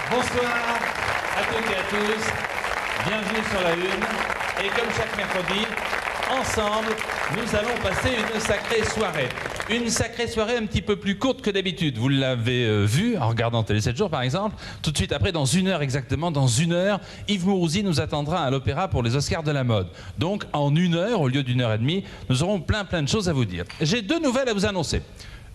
Bonsoir à toutes et à tous, bienvenue sur la Une, et comme chaque mercredi, ensemble, nous allons passer une sacrée soirée. Une sacrée soirée un petit peu plus courte que d'habitude. Vous l'avez vu en regardant Télé 7 jours par exemple. Tout de suite après, dans 1 heure exactement, dans 1 heure, Yves Mourouzi nous attendra à l'Opéra pour les Oscars de la mode. Donc en 1 heure, au lieu d'1 heure et demie, nous aurons plein de choses à vous dire. J'ai 2 nouvelles à vous annoncer.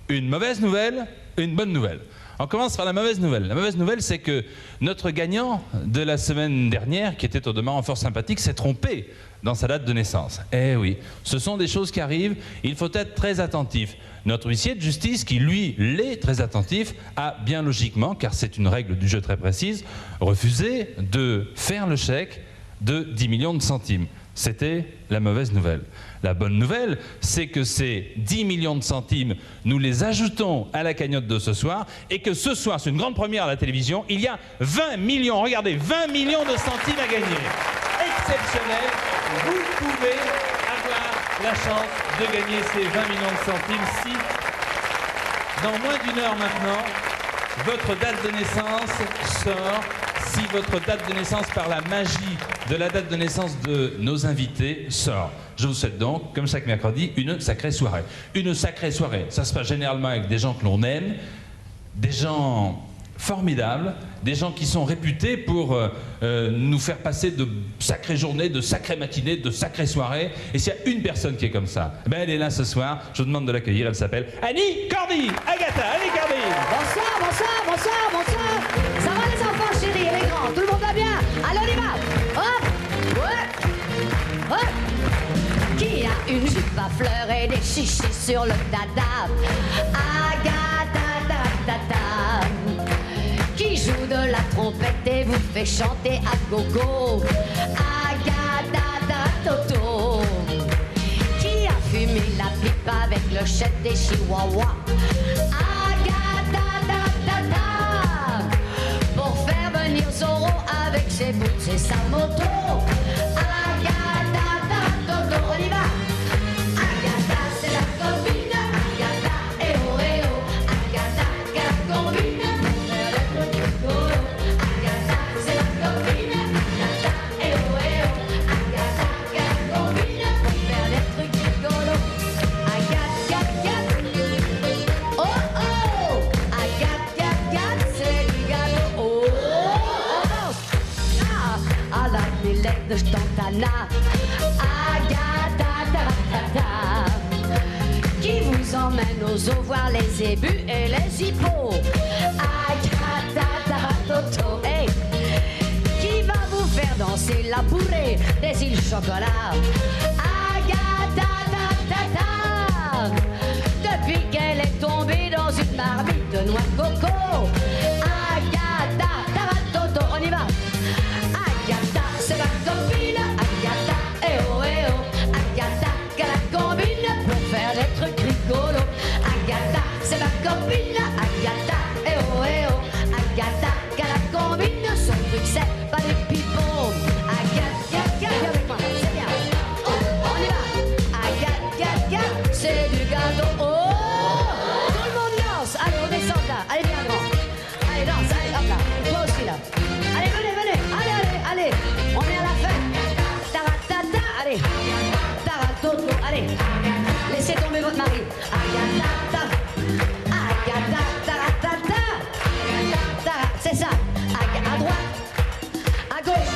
Une mauvaise nouvelle et une bonne nouvelle. On commence par la mauvaise nouvelle. La mauvaise nouvelle, c'est que notre gagnant de la semaine dernière, qui était au demeurant fort sympathique, s'est trompé dans sa date de naissance. Eh oui, ce sont des choses qui arrivent, il faut être très attentif. Notre huissier de justice, qui lui l'est très attentif, a bien logiquement, car c'est une règle du jeu très précise, refusé de faire le chèque de 10 millions de centimes. C'était la mauvaise nouvelle. La bonne nouvelle, c'est que ces 10 millions de centimes, nous les ajoutons à la cagnotte de ce soir, et que ce soir, c'est une grande première à la télévision, il y a 20 millions, regardez, 20 millions de centimes à gagner. Exceptionnel, vous pouvez avoir la chance de gagner ces 20 millions de centimes si, dans moins d'1 heure maintenant, votre date de naissance sort. Si votre date de naissance, par la magie de la date de naissance de nos invités, sort. Je vous souhaite donc, comme chaque mercredi, une sacrée soirée. Une sacrée soirée, ça se passe généralement avec des gens que l'on aime, des gens formidables, des gens qui sont réputés pour nous faire passer de sacrées journées, de sacrées matinées, de sacrées soirées. Et s'il y a une personne qui est comme ça, ben elle est là ce soir, je vous demande de l'accueillir, elle s'appelle Annie Cordy. Agatha, Annie Cordy. Bonsoir, bonsoir, bonsoir, bonsoir. Ça va les enfants chéris et les grands, tout le monde va bien? Allez, on y va. Hop, ouais, hop. Qui a une jupe à fleurs et des chichis sur le dada? Agatha, ta, ta, ta. Qui joue de la trompette et vous fait chanter à gogo? Agatha, ta, toto. Qui a fumé la pipe avec le chef des chihuahuas? Agatha, ta, ta, ta. Pour faire venir Zorro avec ses boots et sa moto. Agatha, ta, toto, on y va. Agatha, c'est la copine. Agatha, eh oh, eh oh. Agatha, quelle combine. Agatha, c'est la copine. Agatha, eh oh, eh oh. Agatha, quelle combine. Pour faire des trucs rigolos. Agatha, oh oh. Agatha, c'est du gâteau. Oh oh. Ah, à la Villette de Stantana. Agatha, ta, qui vous emmène aux eaux voir les zébus et les hippos. Agatha, toto, hey. Qui va vous faire danser la bourrée des îles chocolat? Agatha, ta, depuis qu'elle est tombée dans une marmite de noix de coco. Agatha, toto, on y va. Agatha, c'est ma copine. Agatha, eh oh, eh oh. Agatha, qu'elle a combine pour faire des trucs rigolos. Agatha, c'est ma copine. Agatha, eh oh, eh oh. Agatha, qu'elle a combine. Son truc, c'est pas des pipons. Agatha, viens avec moi, c'est bien. Oh, on y va. Agatha, c'est du gâteau. Oh, tout le monde danse. Allez, on descend là. Allez, viens, grand. Allez, danse, allez, hop là. Toi aussi, là. Allez, venez, venez. Allez, allez, allez. On est à la fin. Taratata, allez. Taratoto, allez. Laissez tomber votre mari. Agatha, Agatha, taratata. C'est ça. À droite. À gauche.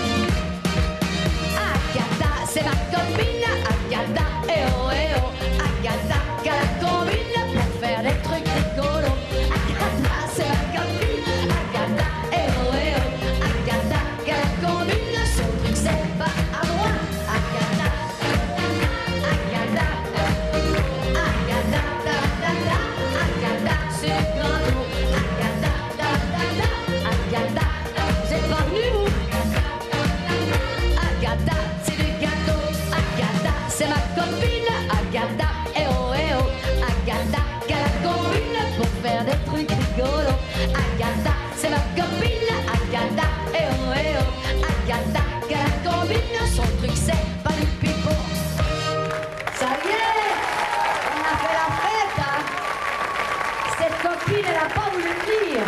Agatha, c'est ma copine. Agatha, eh oh, eh oh. Agatha, qu'elle a combine pour faire des trucs rigolos. Agatha, c'est ma copine. Agatha, eh oh, eh oh. Agatha, qu'elle a combine. Son truc, c'est pas à droite. Agatha, Agatha, Agatha, Agatha, c'est du gâteau. Agatha, Agatha, c'est pas venu vous. Agatha, c'est du gâteau. Agatha, c'est ma copine. Agatha, eh oh, eh oh. Agatha, qu'elle a combine pour faire des trucs rigolos. Agatha, c'est ma copine. Agatha, eh oh, eh oh. Agatha, qu'elle a combine. Son truc, c'est pas du pipeau. Ça y est, on a fait la fête, hein. Cette copine, elle a pas voulu le dire.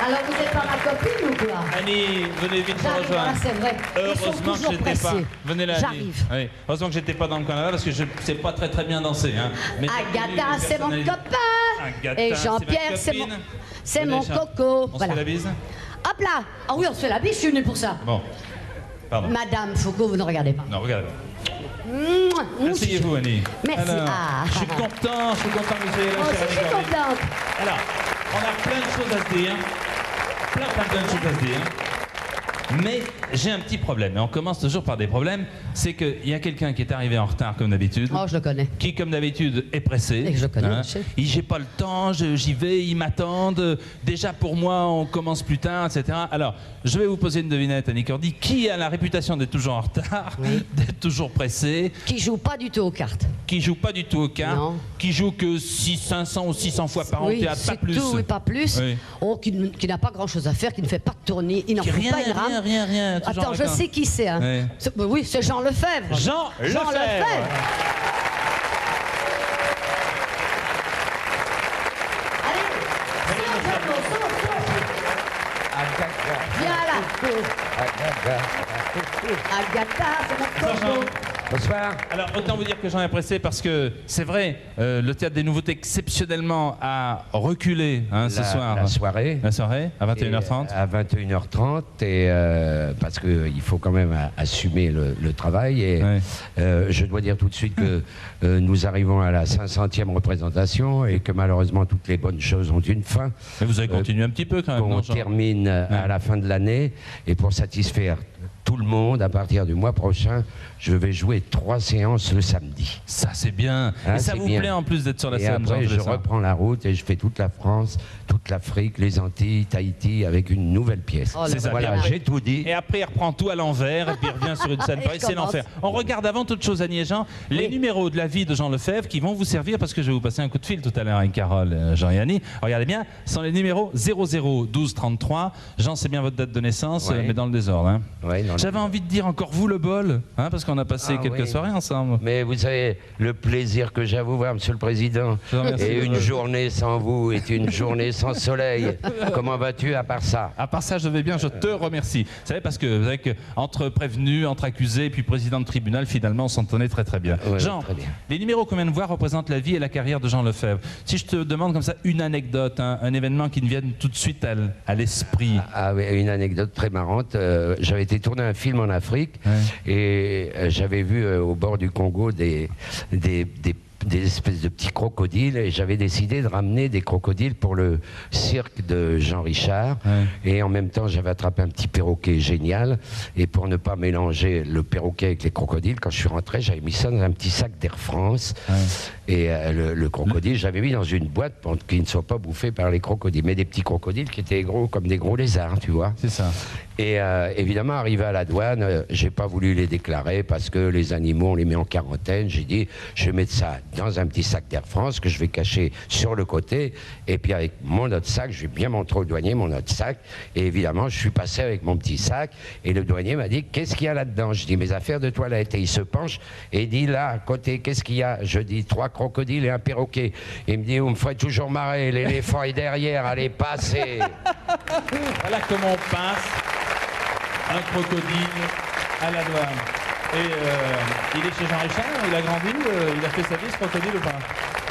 Alors vous n'êtes pas ma copine ou quoi? Annie, venez vite me J'arrive, voilà, rejoindre. c'est vrai. Ils sont Heureusement que toujours j'étais pas. pressés. Venez là, Annie. J'arrive. Oui. Heureusement que j'étais pas dans le Canada parce que je sais pas très bien danser. Hein. Mais Agatha, c'est mon personnalité. copain. Agatha, Et c'est ma Jean-Pierre, c'est mon, copine. c'est Venez, mon Jean. coco. On se fait la bise? Hop là. Ah oui, on se fait la bise, je suis venue pour ça. Bon. Pardon. Madame Foucault, vous ne regardez pas. Non, regardez. Mouah. Asseyez-vous, Annie. Merci. Alors, Ah. je suis content que vous soyez là, Moi aussi, chère je suis Annie Cordy. contente. Alors, on a plein de choses à se dire. Plein de choses à se dire. Mais j'ai un petit problème, et on commence toujours par des problèmes, c'est qu'il y a quelqu'un qui est arrivé en retard comme d'habitude, Oh, je le connais. qui comme d'habitude est pressé. Et que je connais, je sais. J'ai pas le temps, j'y vais, ils m'attendent, déjà pour moi on commence plus tard, etc. Alors, je vais vous poser une devinette, Annie Cordy, qui a la réputation d'être toujours en retard, d'être toujours pressé, Qui joue pas du tout aux cartes. qui joue pas du tout au cartes, Non. qui joue que 500 ou 600 fois par an au Oui, théâtre, pas c'est plus. tout et pas plus. Oui. Oh, qui n'a pas grand-chose à faire, qui ne fait pas de tournée, il n'en Qui fout pas une rame. rien. toujours Attends, en je retard. sais qui c'est. Hein. Oui. Oui, c'est Jean Lefebvre. Jean Lefebvre. Allez, viens là. Agatha, c'est mon Bonjour. coco. Bonsoir. Alors, autant vous dire que j'en ai pressé parce que c'est vrai, le Théâtre des Nouveautés exceptionnellement a reculé ce soir. La soirée. La soirée, à 21h30. À 21h30, et, parce qu'il faut quand même assumer le travail. Et Ouais. je dois dire tout de suite que nous arrivons à la 500e représentation et que malheureusement toutes les bonnes choses ont une fin. Mais vous avez continué un petit peu quand même, Qu'on non, Jean? termine à la fin de l'année, et pour satisfaire tout le monde, à partir du mois prochain, je vais jouer 3 séances le samedi. Ça, c'est bien. Ah, et ça c'est vous bien. plaît en plus d'être sur la Et scène, après, Jean, je c'est ça reprends la route et je fais toute la France, toute l'Afrique, les Antilles, Tahiti, avec une nouvelle pièce. Oh, C'est ça, Voilà, bien. j'ai tout dit. Et après, il reprend tout à l'envers et puis il revient sur une scène Et pareille. je C'est commence. l'enfer. On regarde avant toute chose, Annie et Jean, les numéros de la vie de Jean Lefebvre qui vont vous servir parce que je vais vous passer un coup de fil tout à l'heure avec Carole, Jean et Annie. Regardez bien, ce sont les numéros 00 12 33. Jean, c'est bien votre date de naissance, Ouais. mais dans le désordre. Hein. Ouais, dans le- J'avais envie de dire encore vous le bol, hein, parce qu'on a passé Ah, quelques oui. soirées ensemble. Mais vous savez, le plaisir que j'ai à vous voir, Monsieur le Président, Je vous remercie. et une journée sans vous est une journée sans soleil. Comment vas-tu à part ça? À part ça, je vais bien, je te remercie. Vous savez, parce que vous savez que entre prévenu, entre accusé et puis président de tribunal, finalement, on s'entendait très bien. Ouais, Jean, très bien. les numéros qu'on vient de voir représentent la vie et la carrière de Jean Lefebvre. Si je te demande comme ça une anecdote, hein, un événement qui me vienne tout de suite à l'esprit. Ah oui, une anecdote très marrante. J'avais été tourner un film en Afrique et j'avais vu au bord du Congo des espèces de petits crocodiles, et j'avais décidé de ramener des crocodiles pour le cirque de Jean Richard. Et en même temps, j'avais attrapé un petit perroquet génial, et pour ne pas mélanger le perroquet avec les crocodiles, quand je suis rentré, j'avais mis ça dans un petit sac d'Air France. Et le crocodile, j'avais mis dans une boîte pour qu'il ne soit pas bouffé par les crocodiles, mais des petits crocodiles qui étaient gros comme des gros lézards, tu vois. C'est ça. Et évidemment, arrivé à la douane, j'ai pas voulu les déclarer parce que les animaux, on les met en quarantaine. J'ai dit, je vais mettre ça dans un petit sac d'Air France que je vais cacher sur le côté. Et puis avec mon autre sac, je vais bien montrer au douanier mon autre sac. Et évidemment, je suis passé avec mon petit sac. Et le douanier m'a dit, qu'est-ce qu'il y a là-dedans? Je dis, mes affaires de toilette. Et il se penche et il dit, là, à côté, qu'est-ce qu'il y a? Je dis, 3 crocodiles et un perroquet. Il me dit, vous me ferez toujours marrer. L'éléphant est derrière, allez, passez. Voilà comment on passe un crocodile à la douane. Et il est chez Jean Richard, il a grandi, il a fait sa vie ce crocodile ou pas?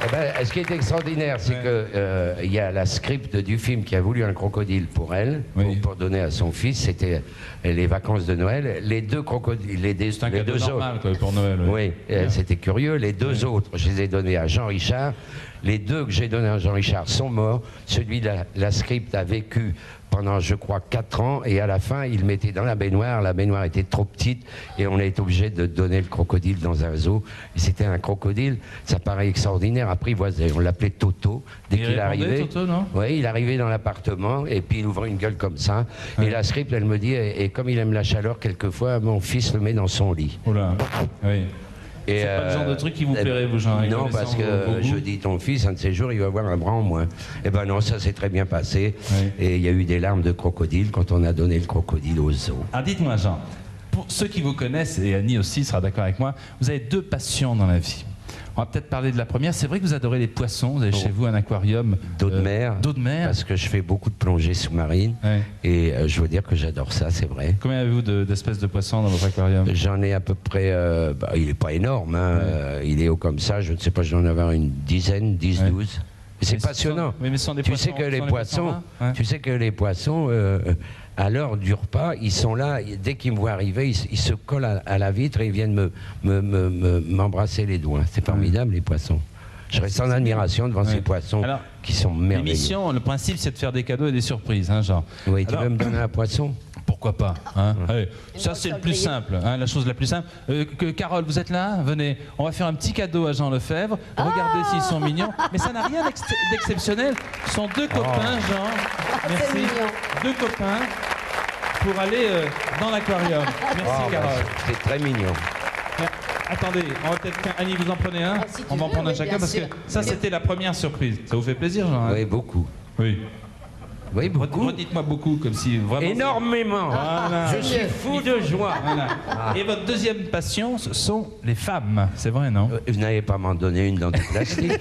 Eh ben, ce qui est extraordinaire, c'est que il y a la script du film qui a voulu un crocodile pour elle, pour donner à son fils. C'était les vacances de Noël. Les 2 crocodiles, C'est un cadeau normal quoi, pour Noël. oui, c'était curieux. Les 2 autres, je les ai donnés à Jean Richard. Les 2 que j'ai donnés à Jean Richard sont morts. Celui de la script a vécu pendant, je crois, 4 ans, et à la fin, il mettait dans la baignoire. La baignoire était trop petite, et on a été obligé de donner le crocodile dans un zoo. Et c'était un crocodile, ça paraît extraordinaire, apprivoisé. On l'appelait Toto. Dès qu'il arrivait, Toto, non? oui, il arrivait dans l'appartement, et puis il ouvrait une gueule comme ça. Et la script, elle me dit, et comme il aime la chaleur, quelquefois, mon fils le met dans son lit. Oh là, oui. Et C'est pas le genre de truc qui vous plairait, vous, Jean? non, parce que vos goûts. je dis, ton fils, un de ces jours, il va avoir un bras en moins. Eh ben non, ça s'est très bien passé. Oui. Et il y a eu des larmes de crocodile quand on a donné le crocodile au zoo. Alors dites-moi, Jean, pour ceux qui vous connaissent, et Annie aussi sera d'accord avec moi, vous avez 2 passions dans la vie. On va peut-être parler de la première. C'est vrai que vous adorez les poissons. Vous avez chez vous un aquarium d'eau de mer. D'eau de mer. Parce que je fais beaucoup de plongées sous-marines. Ouais. Et je veux dire que j'adore ça, c'est vrai. Combien avez-vous d'espèces de poissons dans votre aquarium? J'en ai à peu près... il n'est pas énorme, hein, il est haut comme ça. Je ne sais pas, je dois en avoir une dizaine, 10, 12. C'est passionnant. Mais ce sont des poissons, tu sais que les poissons, à l'heure du repas, ils sont là. Dès qu'ils me voient arriver, ils se collent à la vitre et ils viennent m'embrasser les doigts. C'est formidable, les poissons. Je reste en admiration devant ces poissons qui sont merveilleux. L'émission, le principe, c'est de faire des cadeaux et des surprises, hein, Jean. Oui, tu veux me donner un poisson? Pourquoi pas, hein? Allez, ça, c'est le plus simple, hein, la chose la plus simple. Carole, vous êtes là? Venez, on va faire un petit cadeau à Jean Lefebvre. Regardez s'ils sont mignons. Mais ça n'a rien d'exceptionnel. Ce sont deux copains, Jean. Merci. Deux copains pour aller dans l'aquarium. Merci, Carole. C'est très mignon. Attendez, on va peut-être... Annie, vous en prenez un? Si on va en prendre un chacun parce que ça, c'était la première surprise. Ça vous fait plaisir, Jean? Oui, beaucoup. Oui. Oui, beaucoup. Redites-moi beaucoup, comme si vraiment... Énormément. Voilà. Je suis fou de joie. Voilà. Et votre deuxième passion, ce sont les femmes. C'est vrai, non? Vous n'allez pas m'en donner une dans du plastique.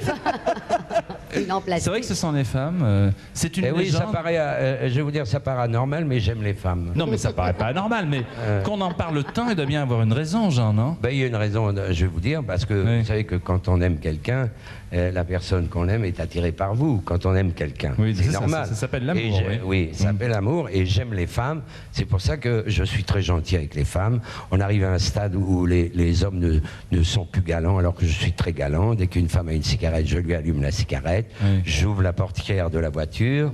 C'est vrai que ce sont les femmes. C'est une légende. Oui, ça paraît, je vais vous dire, ça paraît anormal, mais j'aime les femmes. Non, mais ça paraît pas anormal, mais qu'on en parle tant, il doit bien avoir une raison, Jean, non? Ben, il y a une raison, je vais vous dire, parce que vous savez que quand on aime quelqu'un, la personne qu'on aime est attirée par vous. Quand on aime quelqu'un, oui, c'est normal. Ça s'appelle l'amour. Oui, ça s'appelle l'amour, et j'aime les femmes. C'est pour ça que je suis très gentil avec les femmes. On arrive à un stade où les hommes ne sont plus galants, alors que je suis très galant. Dès qu'une femme a une cigarette, je lui allume la cigarette. J'ouvre la portière de la voiture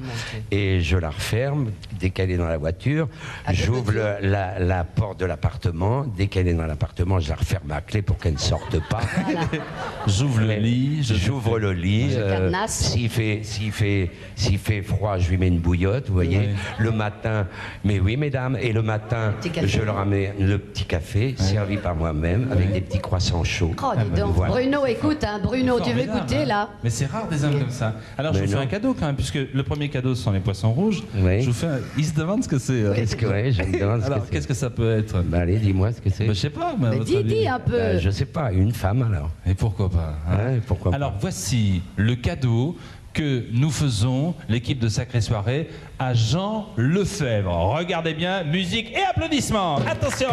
et je la referme dès qu'elle est dans la voiture. J'ouvre la porte de l'appartement. Dès qu'elle est dans l'appartement, je la referme à clé pour qu'elle ne sorte pas. J'ouvre le lit. J'ouvre le lit. S'il fait froid, je lui mets une bouillotte, vous voyez. Le matin, mais oui, mesdames, et le matin, je leur amène le petit café servi par moi-même avec des petits croissants chauds. Oh, dis donc. Voilà. Bruno, écoute, hein, Bruno, tu veux goûter là? Mais c'est rare des hommes comme ça. Alors je vous fais un cadeau quand même, puisque le premier cadeau ce sont les poissons rouges. Oui. Je vous fais il se demande ce que c'est. Qu'est-ce que, je me demande alors qu'est-ce que ça peut être? Bah, allez, dis-moi ce que c'est. Bah, je sais pas. Mais dis un peu. Je sais pas, une femme alors. Et pourquoi pas, hein? Pourquoi alors voici le cadeau que nous faisons, l'équipe de Sacrée Soirée, à Jean Lefebvre. Regardez bien, musique et applaudissements. Attention.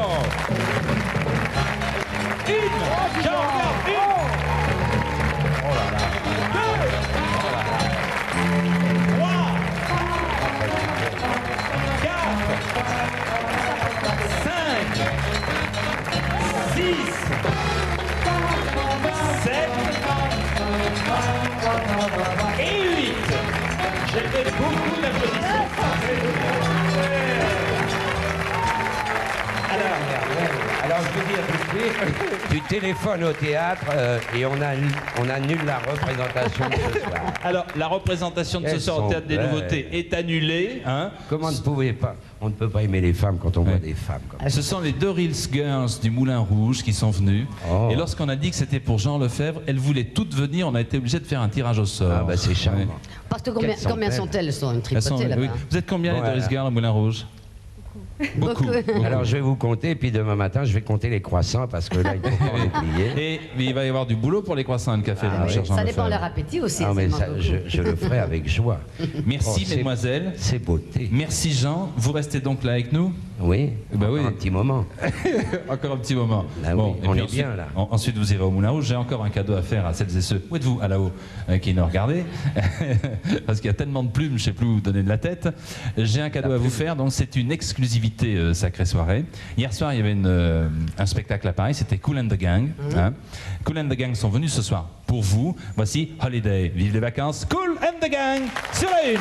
Une. Jean, regarde, une. Oh là là. Deux. Oh là là. Trois. Quatre. 5. 6. 7. Et 8. J'ai fait beaucoup d'applaudissements. Alors je veux dire tout de suite, tu téléphones au théâtre et on annule la représentation de ce soir. Alors la représentation de ce soir au Théâtre des Nouveautés est annulée. Hein. Comment on ne peut pas aimer les femmes quand on voit des femmes comme ça. Ce sont les Doril's Girls du Moulin Rouge qui sont venues. Oh. Et lorsqu'on a dit que c'était pour Jean Lefebvre, elles voulaient toutes venir. On a été obligé de faire un tirage au sort. Ah bah c'est charmant. Ouais. Parce que combien sont-elles? Elles sont une tripotée là-bas. Oui. Vous êtes combien les Doril's Girls au Moulin Rouge? Beaucoup. Alors je vais vous compter, et puis demain matin je vais compter les croissants parce que là il faut pas oublier. Et il va y avoir du boulot pour les croissants et le café. Ça dépend de leur appétit aussi. Ah, mais ça, je le ferai avec joie. Merci mesdemoiselles. C'est beauté. Merci Jean. Vous restez donc là avec nous? Oui. Bah oui. Un petit moment. Encore un petit moment. Là, bon, oui, on est ensuite, bien là. Ensuite vous irez au Moulin Rouge. J'ai encore un cadeau à faire à celles et ceux. Où êtes-vous à là-haut qui nous regardez? Parce qu'il y a tellement de plumes, je ne sais plus où vous donner de la tête. J'ai un cadeau à vous faire. Donc c'est une exclusivité Sacrée Soirée. Hier soir il y avait un spectacle à Paris. C'était Kool and the Gang. Hein. Kool and the Gang sont venus ce soir pour vous. Voici Holiday. Vive les vacances. Kool and the Gang sur la une.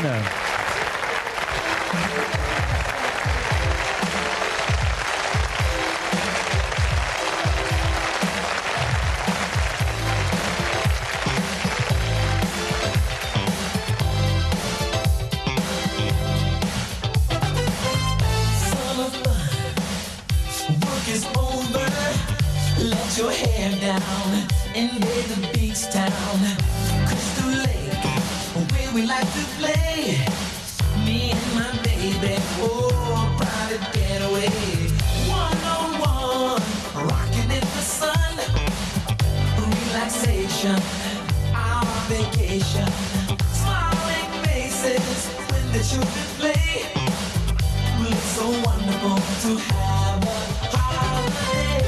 Your hair down and get the beach town, Crystal Lake, where we like to play. Me and my baby, oh, private getaway. One on one, rocking in the sun, relax. sensation, our vacation. Smiling faces when the children play. Well, it's so wonderful to have a holiday.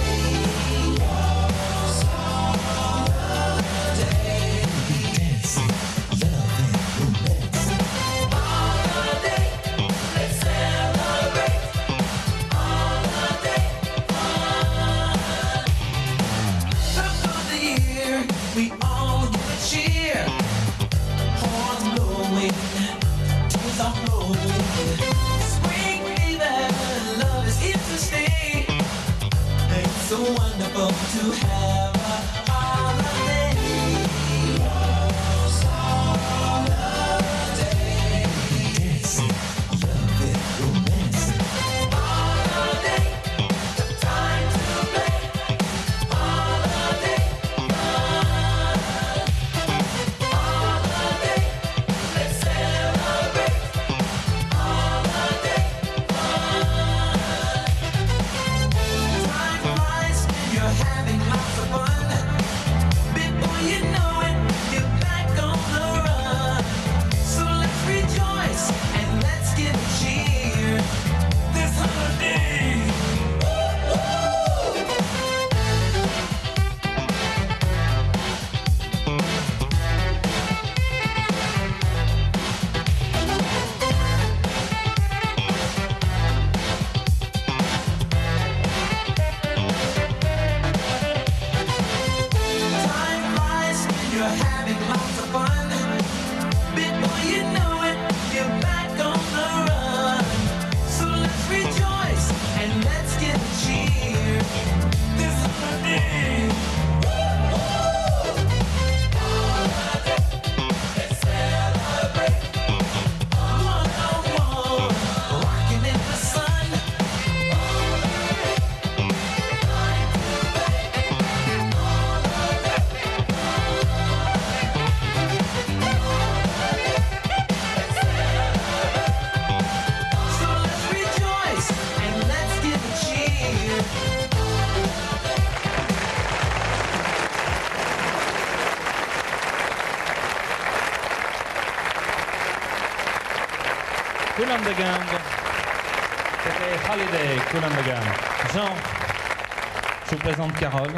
Dancing, loving, romancing. Holiday, let's celebrate. Holiday fun. Top of the year, we all give a cheer. Horns blowing, tears are flowing. Spring fever, love is here to stay. It's so wonderful to have a holiday. Dancing, loving, romancing. Holiday, time to play. Holiday fun. Holiday, let's celebrate. Holiday fun. Time flies when you're having lots of fun. Before you know it, you're back on the run. So let's rejoice and let's give a cheer this holiday. Time flies when you're having lots of fun. Before you know it, you're back on the run. So let's rejoice and let's give a cheer this holiday. Let's celebrate. One-on-one, rocking in the sun. So let's rejoice and let's give a cheer. Kool and the Gang. C'était Holiday, Kool and the Gang. Jean, je vous présente Carole.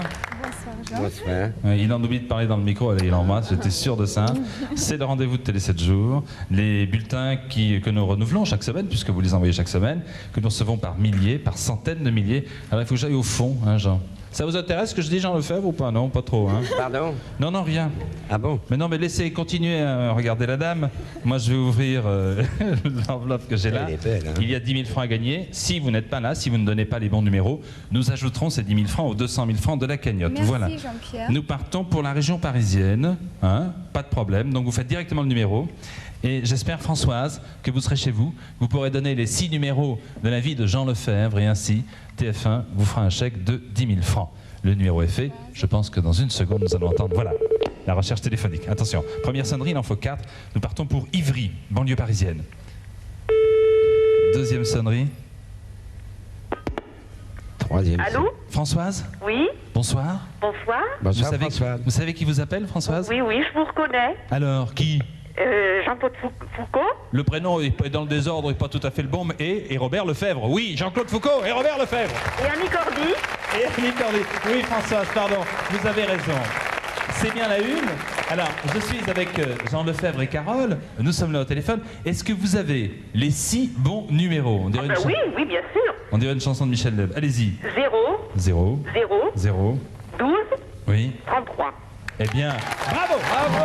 Bonsoir. Il en oublie de parler dans le micro, allez, il embrasse, j'étais sûr de ça. C'est le rendez-vous de Télé 7 jours. Les bulletins que nous renouvelons chaque semaine, puisque vous les envoyez chaque semaine, que nous recevons par milliers, par centaines de milliers. Alors il faut que j'aille au fond, hein, Jean. Ça vous intéresse ce que je dis, Jean Lefebvre, ou pas? Non, pas trop. Hein. Pardon? Non, non, rien. Ah bon? Mais non, mais laissez continuer à regarder la dame. Moi, je vais ouvrir l'enveloppe que j'ai là. Elle est belle, hein. Il y a 10 000 francs à gagner. Si vous n'êtes pas là, si vous ne donnez pas les bons numéros, nous ajouterons ces 10 000 francs aux 200 000 francs de la cagnotte. Merci, Voilà. Jean-Pierre. Nous partons pour la région parisienne. Hein, pas de problème. Donc, vous faites directement le numéro. Et j'espère, Françoise, que vous serez chez vous. Vous pourrez donner les 6 numéros de la vie de Jean Lefebvre. Et ainsi, TF1 vous fera un chèque de 10 000 francs. Le numéro est fait. Je pense que dans une seconde, nous allons entendre, voilà, la recherche téléphonique. Attention, première sonnerie, il en faut 4. Nous partons pour Ivry, banlieue parisienne. Deuxième sonnerie. Troisième. Allô? Françoise, Oui, bonsoir. bonsoir. Bonsoir, François. Vous savez qui vous appelle, Françoise? Oui, oui, je vous reconnais. Alors, qui? Jean-Claude Foucault. Le prénom est dans le désordre, n'est pas tout à fait le bon, et Robert Lefebvre. Oui, Jean-Claude Foucault et Robert Lefebvre. Et Annie Cordy. Et Annie Cordy. Oui, Françoise, pardon, vous avez raison. C'est bien la une. Alors, je suis avec Jean Lefebvre et Carole. Nous sommes là au téléphone. Est-ce que vous avez les 6 bons numéros? On dirait, Ah ben oui, oui, bien sûr. on dirait une chanson de Michel Leb. Allez-y. 0, 0, 0, 0, 12, oui. 33. Eh bien, bravo, bravo.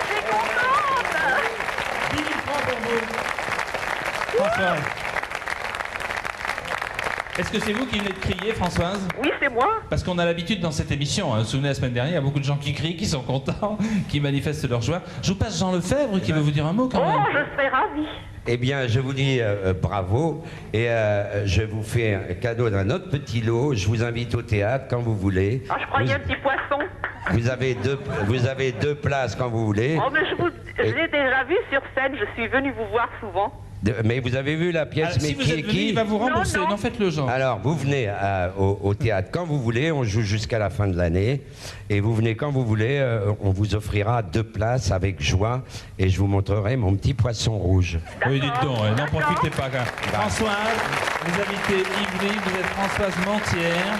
Je suis contente. 10 000 francs pour vous. Françoise. Est-ce que c'est vous qui venez de crier, Françoise? Oui, c'est moi. Parce qu'on a l'habitude dans cette émission, hein, vous vous souvenez la semaine dernière, il y a beaucoup de gens qui crient, qui sont contents, qui manifestent leur joie. Je vous passe Jean Lefebvre qui veut vous dire un mot quand Oh, même. je serais ravie. Eh bien, je vous dis bravo et je vous fais un cadeau d'un autre petit lot. Je vous invite au théâtre quand vous voulez. Ah, je croyais un petit poisson. Vous avez deux places quand vous voulez. Oh, mais je l'ai déjà vu sur scène. Je suis venue vous voir souvent. Mais vous avez vu la pièce, Ah, mais si vous qui êtes est venu, qui? il va vous rembourser. Non, non. Non, faites le genre. Alors, vous venez au théâtre quand vous voulez, on joue jusqu'à la fin de l'année, et vous venez quand vous voulez, on vous offrira 2 places avec joie, et je vous montrerai mon petit poisson rouge. Oui, dites donc, n'en profitez pas. Quand même. Françoise, vous habitez Ivry, vous êtes Françoise Mantière,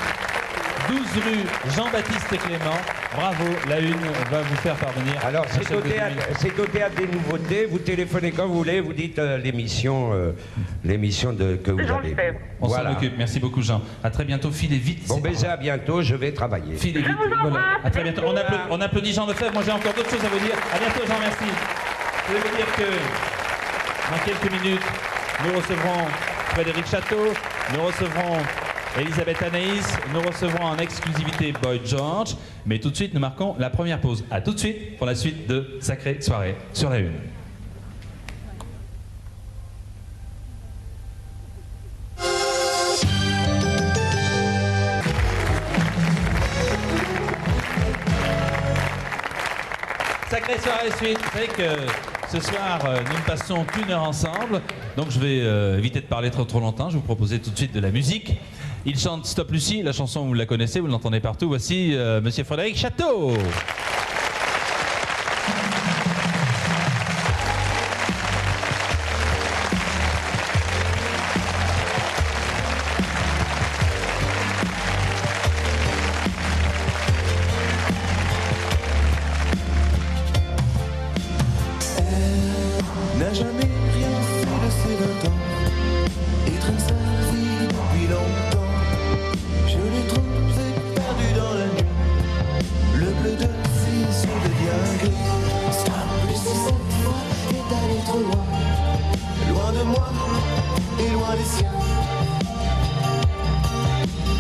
12 rue Jean-Baptiste et Clément. Bravo, la une va vous faire parvenir. Alors, un chèque de 10 000. c'est au théâtre des Nouveautés, vous téléphonez quand vous voulez, vous dites l'émission que vous Jean avez. Lefebvre. On Voilà. s'en occupe. Merci beaucoup, Jean. À très bientôt. Filez vite. Bon c'est baiser, pas à bientôt, je vais travailler. grave. Filez vite. vous embrasse. Voilà. À très bientôt. On applaudit Jean Lefebvre. Moi, j'ai encore d'autres choses à vous dire. À bientôt, Jean. Merci. Je vais vous dire que dans quelques minutes, nous recevrons Frédéric Château, nous recevrons Elisabeth Anaïs, nous recevrons en exclusivité Boy George. Mais tout de suite, nous marquons la première pause. À tout de suite pour la suite de Sacrée Soirée sur la Une. Sacrée Soirée suite. Vous savez que ce soir, nous ne passons qu'1 heure ensemble. Donc je vais éviter de parler trop longtemps. Je vais vous proposer tout de suite de la musique. Il chante Stop Lucie, la chanson vous la connaissez, vous l'entendez partout. Voici Monsieur Frédéric Château. N'a jamais rien fait de ses 20 ans et traîne sa vie depuis longtemps. Je l'ai trouvée perdue dans la nuit, le bleu de ses yeux devient gris. Stop, Lucie cette fois est allée trop loin, loin de moi et loin des siens.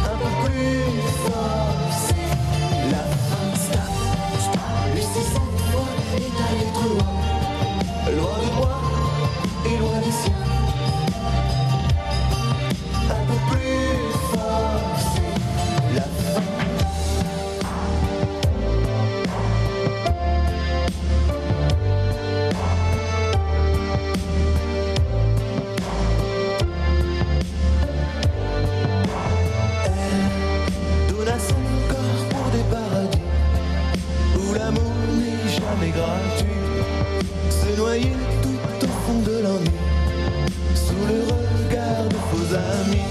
Un peu plus fort, c'est la fin. Stop, stop, Lucie cette fois est allée trop loin, loin de moi et loin des siens. Un peu plus fort, c'est la fin. Elle donna son corps pour des paradis où l'amour n'est jamais gratuit. Se noyer tout au fond de l'ennui, sous le regard de faux amis.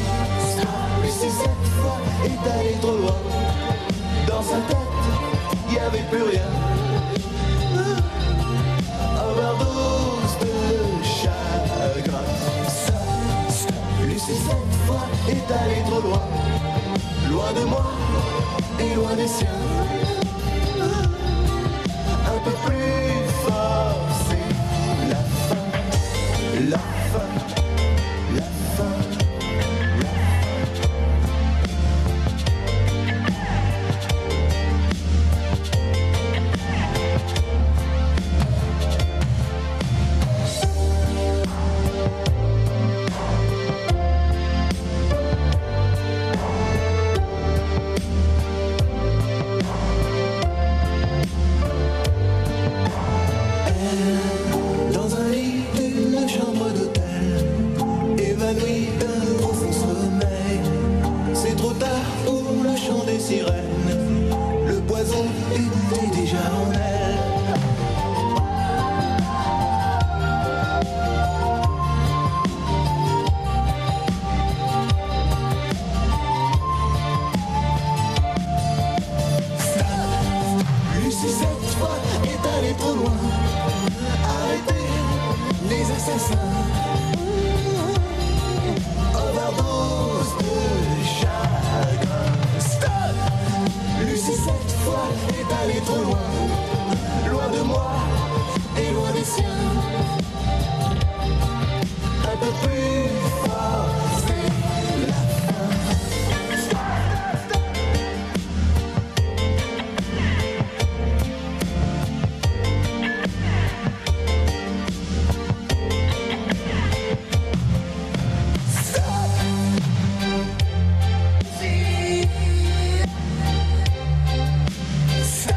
Stop, Lucie cette fois est allée trop loin, dans sa tête y avait plus rien. Overdose de chagrin. Stop, Lucie cette fois est allée trop loin, loin de moi et loin des siens. Un peu plus fort, c'est la fin, la fin, la fin, la dans un lit d'une chambre d'hôtel, évanouie d'un profond sommeil. C'est trop tard pour le chant des sirènes, le poison était déjà en elle. Lucie cette fois est allée trop loin, arrêtez les assassins. Overdose de chagrin. Stop, Lucie cette fois est allée trop loin, loin de moi et loin des siens. Un peu plus fort, c'est la fin. Stop,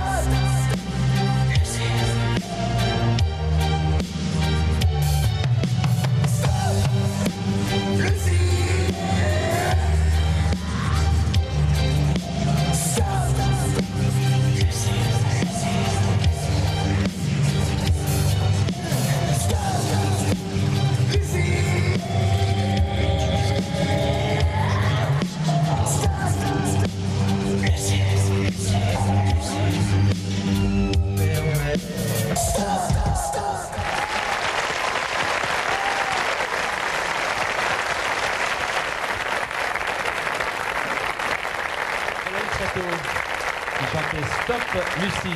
Lucie.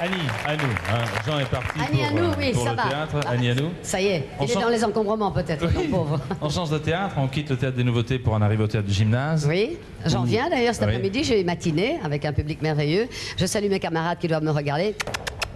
Annie, à nous. Hein. Jean est parti Annie, à nous, oui, pour ça le va. théâtre. Ah, Annie, à nous. Ça y est, On il est change- dans les encombrements peut-être, Oui. le pauvre. On change de théâtre, on quitte le théâtre des nouveautés pour en arriver au théâtre du gymnase. Oui, j'en viens d'ailleurs cet Oui. après-midi, j'ai une matinée avec un public merveilleux. Je salue mes camarades qui doivent me regarder.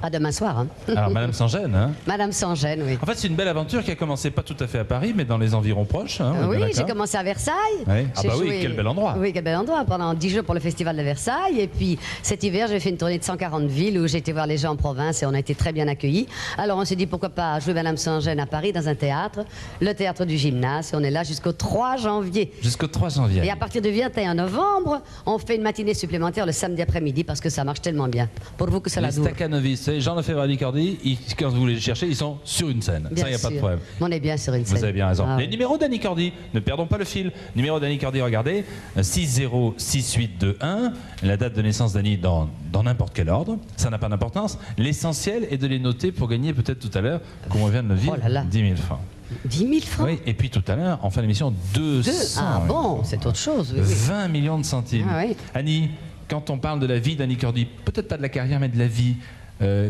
À demain soir. Hein. Alors, Madame Sans-Gêne, hein. Madame Sans-Gêne, oui. En fait, c'est une belle aventure qui a commencé pas tout à fait à Paris, mais dans les environs proches. Hein, on est Oui, bien j'ai d'accord. commencé à Versailles. Oui. Ah J'ai bah oui, quel bel endroit. Oui, quel bel endroit. Pendant 10 jours pour le festival de Versailles. Et puis cet hiver, j'ai fait une tournée de 140 villes où j'ai été voir les gens en province et on a été très bien accueillis. Alors on s'est dit pourquoi pas jouer Madame Sans-Gêne à Paris dans un théâtre, le théâtre du Gymnase. Et on est là jusqu'au 3 janvier. Jusqu'au 3 janvier. Et à partir du 21 novembre, on fait une matinée supplémentaire le samedi après-midi parce que ça marche tellement bien. Pour vous que ça la Les dure. Stakhanovis et Jean Lefebvre Licordi, quand vous les cherchez, ils sont sur une scène. Bien Ça, il n'y a pas de sûr. problème. On est bien sur une scène. Vous avez bien raison. Ah Les oui. numéros d'Annie Cordy, ne perdons pas le fil. Numéro d'Annie Cordy, regardez, 606821, la date de naissance d'Annie dans n'importe quel ordre, ça n'a pas d'importance. L'essentiel est de les noter pour gagner peut-être tout à l'heure, comme on vient de le vivre, Oh là là. 10 000 francs. 10 000 francs. Oui, et puis tout à l'heure, en fin d'émission, 200. Ah bon, c'est autre chose. Oui, oui. 20 millions de centimes. Ah oui. Annie, quand on parle de la vie d'Annie Cordy, peut-être pas de la carrière, mais de la vie,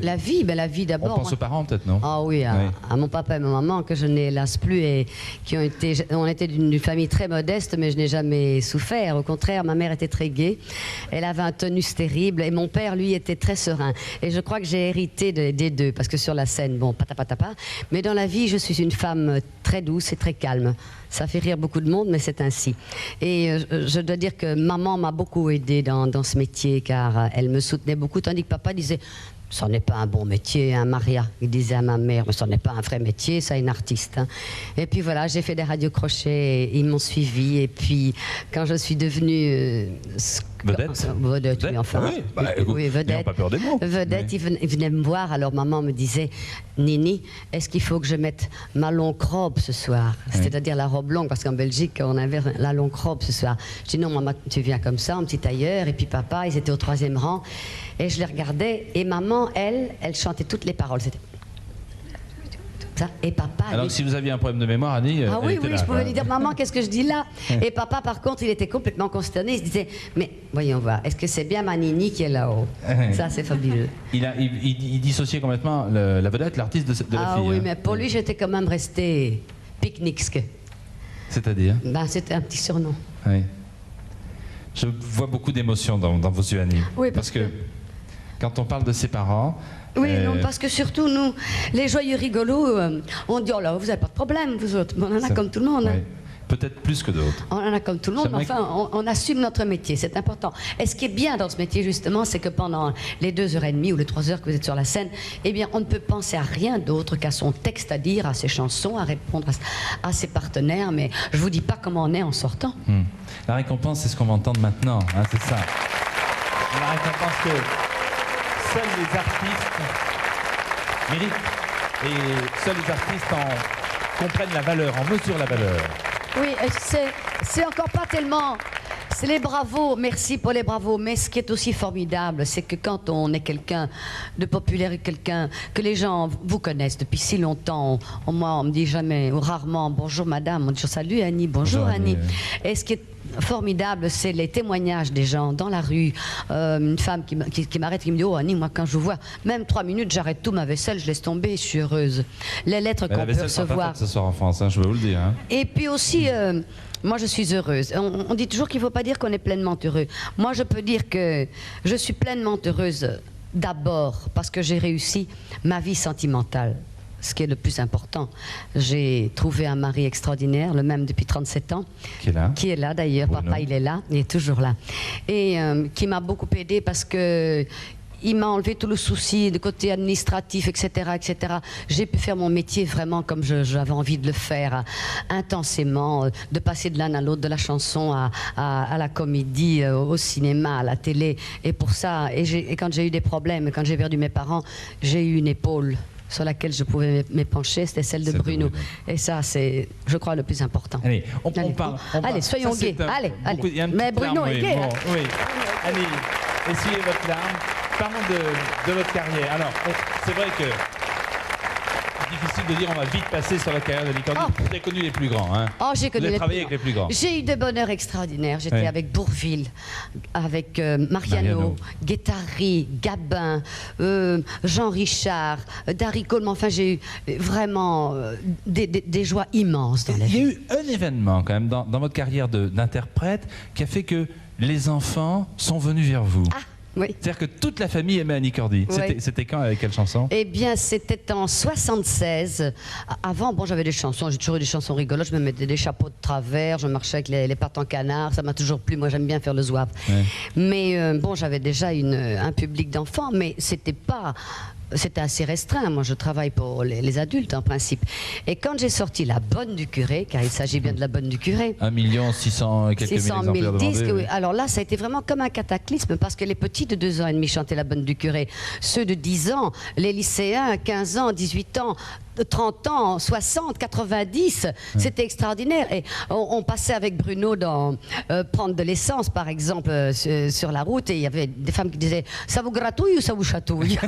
La vie, ben la vie on d'abord. pense aux parents peut-être, non? Ah oui, Oui. à mon papa et ma maman, que je n'ai hélas plus, et qui ont été, on était d'une famille très modeste, mais je n'ai jamais souffert. Au contraire, ma mère était très gaie, elle avait un tonus terrible, et mon père, lui, était très serein. Et je crois que j'ai hérité des deux, parce que sur la scène, bon, patapatapa, mais dans la vie, je suis une femme très douce et très calme. Ça fait rire beaucoup de monde, mais c'est ainsi. Et je dois dire que maman m'a beaucoup aidée dans ce métier, car elle me soutenait beaucoup, tandis que papa disait... Ce n'est pas un bon métier, hein, Maria. Il disait à ma mère, mais ce n'est pas un vrai métier, ça, une artiste. Hein. Et puis voilà, j'ai fait des radiocrochets, et ils m'ont suivi. Et puis, quand je suis devenue... Vedette. Vedette, oui, enfin. Oui, bah, écoute, oui, n'ayons vedette. pas peur des mots. Vedette, Oui. ils venaient me voir, alors maman me disait, Nini, est-ce qu'il faut que je mette ma longue robe ce soir? C'est-à-dire la robe longue, parce qu'en Belgique, on avait la longue robe ce soir. Je dis non, maman, tu viens comme ça, en petit tailleur. Et puis papa, ils étaient au 3e rang. Et je les regardais. Et maman, elle chantait toutes les paroles. C'était ça. Et papa... Alors lui- que si vous aviez un problème de mémoire, Annie, ah elle oui, était oui, là, je pouvais quoi. lui dire, maman, qu'est-ce que je dis là? Et papa, par contre, il était complètement consterné. Il se disait, mais voyons voir, est-ce que c'est bien ma Nini qui est là-haut? Ça, c'est fabuleux. Il dissociait complètement la vedette, l'artiste de la Ah fille. oui, hein. mais pour lui, j'étais quand même restée pique-nique. C'est-à-dire Ben, c'était un petit surnom. Oui. Je vois beaucoup d'émotions dans vos yeux, Annie. Oui, parce que quand on parle de ses parents... Oui, non, parce que surtout, nous, les joyeux rigolos, on dit, oh là, vous n'avez pas de problème, vous autres. Mais on en a ça- comme tout le monde. Hein. oui. Peut-être plus que d'autres. On en a comme tout le monde, mais J'aimerais enfin, on assume notre métier, c'est important. Et ce qui est bien dans ce métier, justement, c'est que pendant les 2h30 ou les 3 heures que vous êtes sur la scène, eh bien, on ne peut penser à rien d'autre qu'à son texte à dire, à ses chansons, à répondre à ses partenaires, mais je vous dis pas comment on est en sortant. La récompense, c'est ce qu'on va entendre maintenant, hein, c'est ça. La récompense que seuls les artistes méritent. Et seuls les artistes comprennent la valeur, en mesurent la valeur. Oui, c'est encore pas tellement... C'est les bravos, merci pour les bravos, mais ce qui est aussi formidable, c'est que quand on est quelqu'un de populaire et quelqu'un que les gens vous connaissent depuis si longtemps, moi on me dit jamais ou rarement bonjour madame, on dit salut Annie, bonjour Annie. Et ce qui est formidable, c'est les témoignages des gens dans la rue. Une femme qui m'arrête, qui me dit oh Annie, moi quand je vous vois, même 3 minutes, j'arrête tout ma vaisselle, je laisse tomber, je suis heureuse. Les lettres qu'on La peut vaisselle sera pas recevoir. faite ce soir en France, hein, je vais vous le dire. Hein. Et puis aussi, moi je suis heureuse. On dit toujours qu'il ne faut pas dire qu'on est pleinement heureux. Moi je peux dire que je suis pleinement heureuse d'abord parce que j'ai réussi ma vie sentimentale. Ce qui est le plus important. J'ai trouvé un mari extraordinaire, le même depuis 37 ans. Qui est là. Qui est là d'ailleurs. Bruno. Papa, il est là, il est toujours là. Et qui m'a beaucoup aidée parce que il m'a enlevé tout le souci de côté administratif, etc., etc. J'ai pu faire mon métier vraiment comme j'avais envie de le faire, intensément, de passer de l'un à l'autre, de la chanson à la comédie, au cinéma, à la télé. Et pour ça, et quand j'ai eu des problèmes, quand j'ai perdu mes parents, j'ai eu une épaule sur laquelle je pouvais m'épancher, c'était celle de Bruno. Et ça, c'est, je crois, le plus important. Allez, on parle. Allez, soyons Ça, c'est gays. un- Allez, beaucoup- il y a allez. une Mais petite Bruno larme, est oui, gay. bon, hein. oui. Allez, essuyez votre larme. Parlons de votre carrière. Alors, c'est vrai que difficile de dire on va vite passer sur la carrière d'Annie Cordy. Vous avez connu les plus grands, hein. Oh, j'ai connu Vous avez les travaillé plus avec les plus grands. J'ai eu des bonheurs extraordinaires. J'étais Oui. avec Bourvil, avec Mariano, Mariano. Guettari, Gabin, Jean Richard, Darry Coleman. Enfin, j'ai eu vraiment des joies immenses dans la Il y a vie. eu un événement quand même dans votre carrière d'interprète qui a fait que les enfants sont venus vers vous. Ah, oui. C'est-à-dire que toute la famille aimait Annie Cordy. Oui. C'était quand, avec quelle chanson? Eh bien, c'était en 76. Avant, bon, j'avais des chansons, j'ai toujours eu des chansons rigolotes. Je me mettais des chapeaux de travers, je marchais avec les pattes en canard. Ça m'a toujours plu. Moi, j'aime bien faire le zouave. Ouais. Mais bon, j'avais déjà un public d'enfants, mais c'était assez restreint. Moi, je travaille pour les adultes, en principe. Et quand j'ai sorti La Bonne du Curé, car il s'agit bien de La Bonne du Curé, 1 600 000 et quelques mille 600 exemplaires 000 disques, vendus. oui. Alors là, ça a été vraiment comme un cataclysme parce que les petits de 2 ans et demi chantaient La Bonne du Curé. Ceux de 10 ans, les lycéens, 15 ans, 18 ans, 30 ans, 60, 90, c'était extraordinaire. Et on passait avec Bruno dans prendre de l'essence, par exemple, sur la route, et il y avait des femmes qui disaient « ça vous gratouille ou ça vous chatouille ?»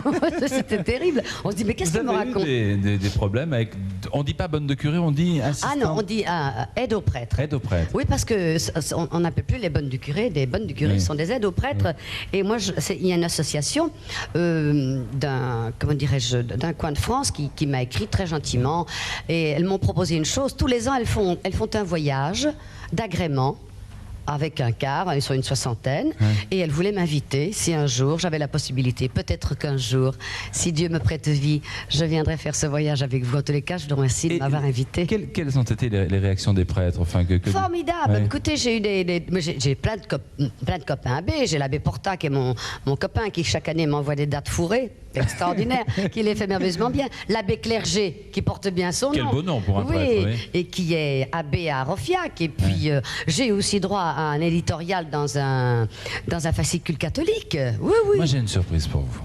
C'était terrible. On se dit « mais qu'est-ce Vous qu'il me avez raconte ?» eu des problèmes avec... On dit pas bonne de curé, on dit assistant. Ah non, on dit aide au prêtre. Aide au prêtre. Oui, parce que on n'appelle plus les bonnes du curé, des bonnes du curé, Oui. ce sont des aides aux prêtres. Et moi, il y a une association d'un coin de France qui m'a écrit très gentiment, et elles m'ont proposé une chose. Tous les ans, elles font un voyage d'agrément avec un car, ils sont une 60aine, et elles voulaient m'inviter si un jour j'avais la possibilité, peut-être qu'un jour, si Dieu me prête vie, je viendrai faire ce voyage avec vous. En tous les cas, je vous remercie de Et m'avoir invité. Quelles ont été les réactions des prêtres, enfin, Formidable. Ouais. Écoutez, j'ai eu j'ai plein de copains abbés. J'ai l'abbé Porta qui est mon copain qui chaque année m'envoie des dates fourrées. Extraordinaire, qui les fait merveilleusement bien. L'abbé Clergé, qui porte bien son Quel nom. beau nom pour un prêtre, oui. Et qui est abbé à Rofiac. Et puis, j'ai aussi droit à un éditorial dans un fascicule catholique. Oui, oui. Moi, j'ai une surprise pour vous.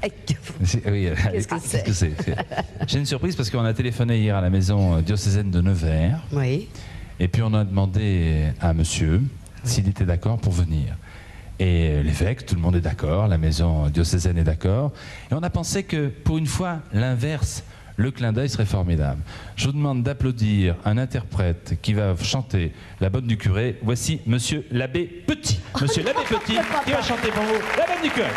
Oui, Qu'est-ce que c'est J'ai une surprise parce qu'on a téléphoné hier à la maison diocésaine de Nevers. Oui. Et puis on a demandé à monsieur s'il était d'accord pour venir. Et l'évêque, tout le monde est d'accord, la maison diocésaine est d'accord. Et on a pensé que pour une fois, l'inverse, le clin d'œil serait formidable. Je vous demande d'applaudir un interprète qui va chanter La Bonne du Curé. Voici monsieur l'abbé Petit. Monsieur l'abbé Petit qui va chanter pour vous La Bonne du Curé.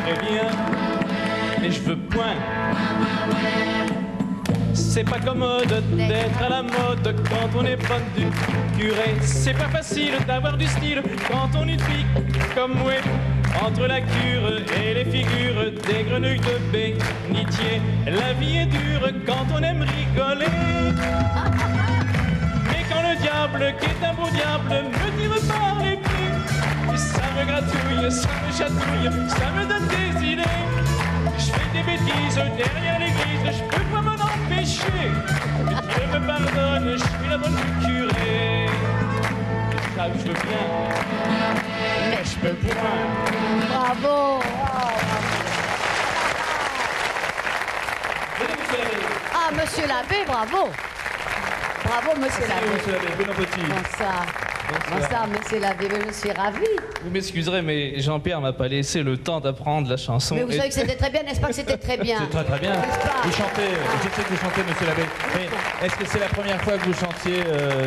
Très bien, mais je veux point. C'est pas commode d'être à la mode quand on est bonne du curé. C'est pas facile d'avoir du style quand on est une fille comme moi. Entre la cure et les figures des grenouilles de bénitier, la vie est dure quand on aime rigoler. Mais quand le diable, qui est un beau diable, me tire par les pieds, ça me gratouille, ça me chatouille, ça me donne des idées. Je fais des bêtises derrière l'église, je peux pas m'en empêcher. Dieu me pardonne, je suis la bonne du curé. Ça, je veux bien, mais je peux point. Bravo. Venez, monsieur l'abbé. Ah, monsieur l'abbé, bravo. Bravo, monsieur Salut, l'abbé. monsieur l'abbé, bon appétit. Bonsoir. Bonsoir, monsieur l'abbé. Mais je suis ravie. Vous m'excuserez, mais Jean-Pierre m'a pas laissé le temps d'apprendre la chanson. Mais vous savez que c'était très bien, n'est-ce pas que c'était très bien? C'est très très bien. N'est-ce pas? Vous chantez, je sais que vous chantez, monsieur l'abbé. Mais est-ce que c'est la première fois que vous chantiez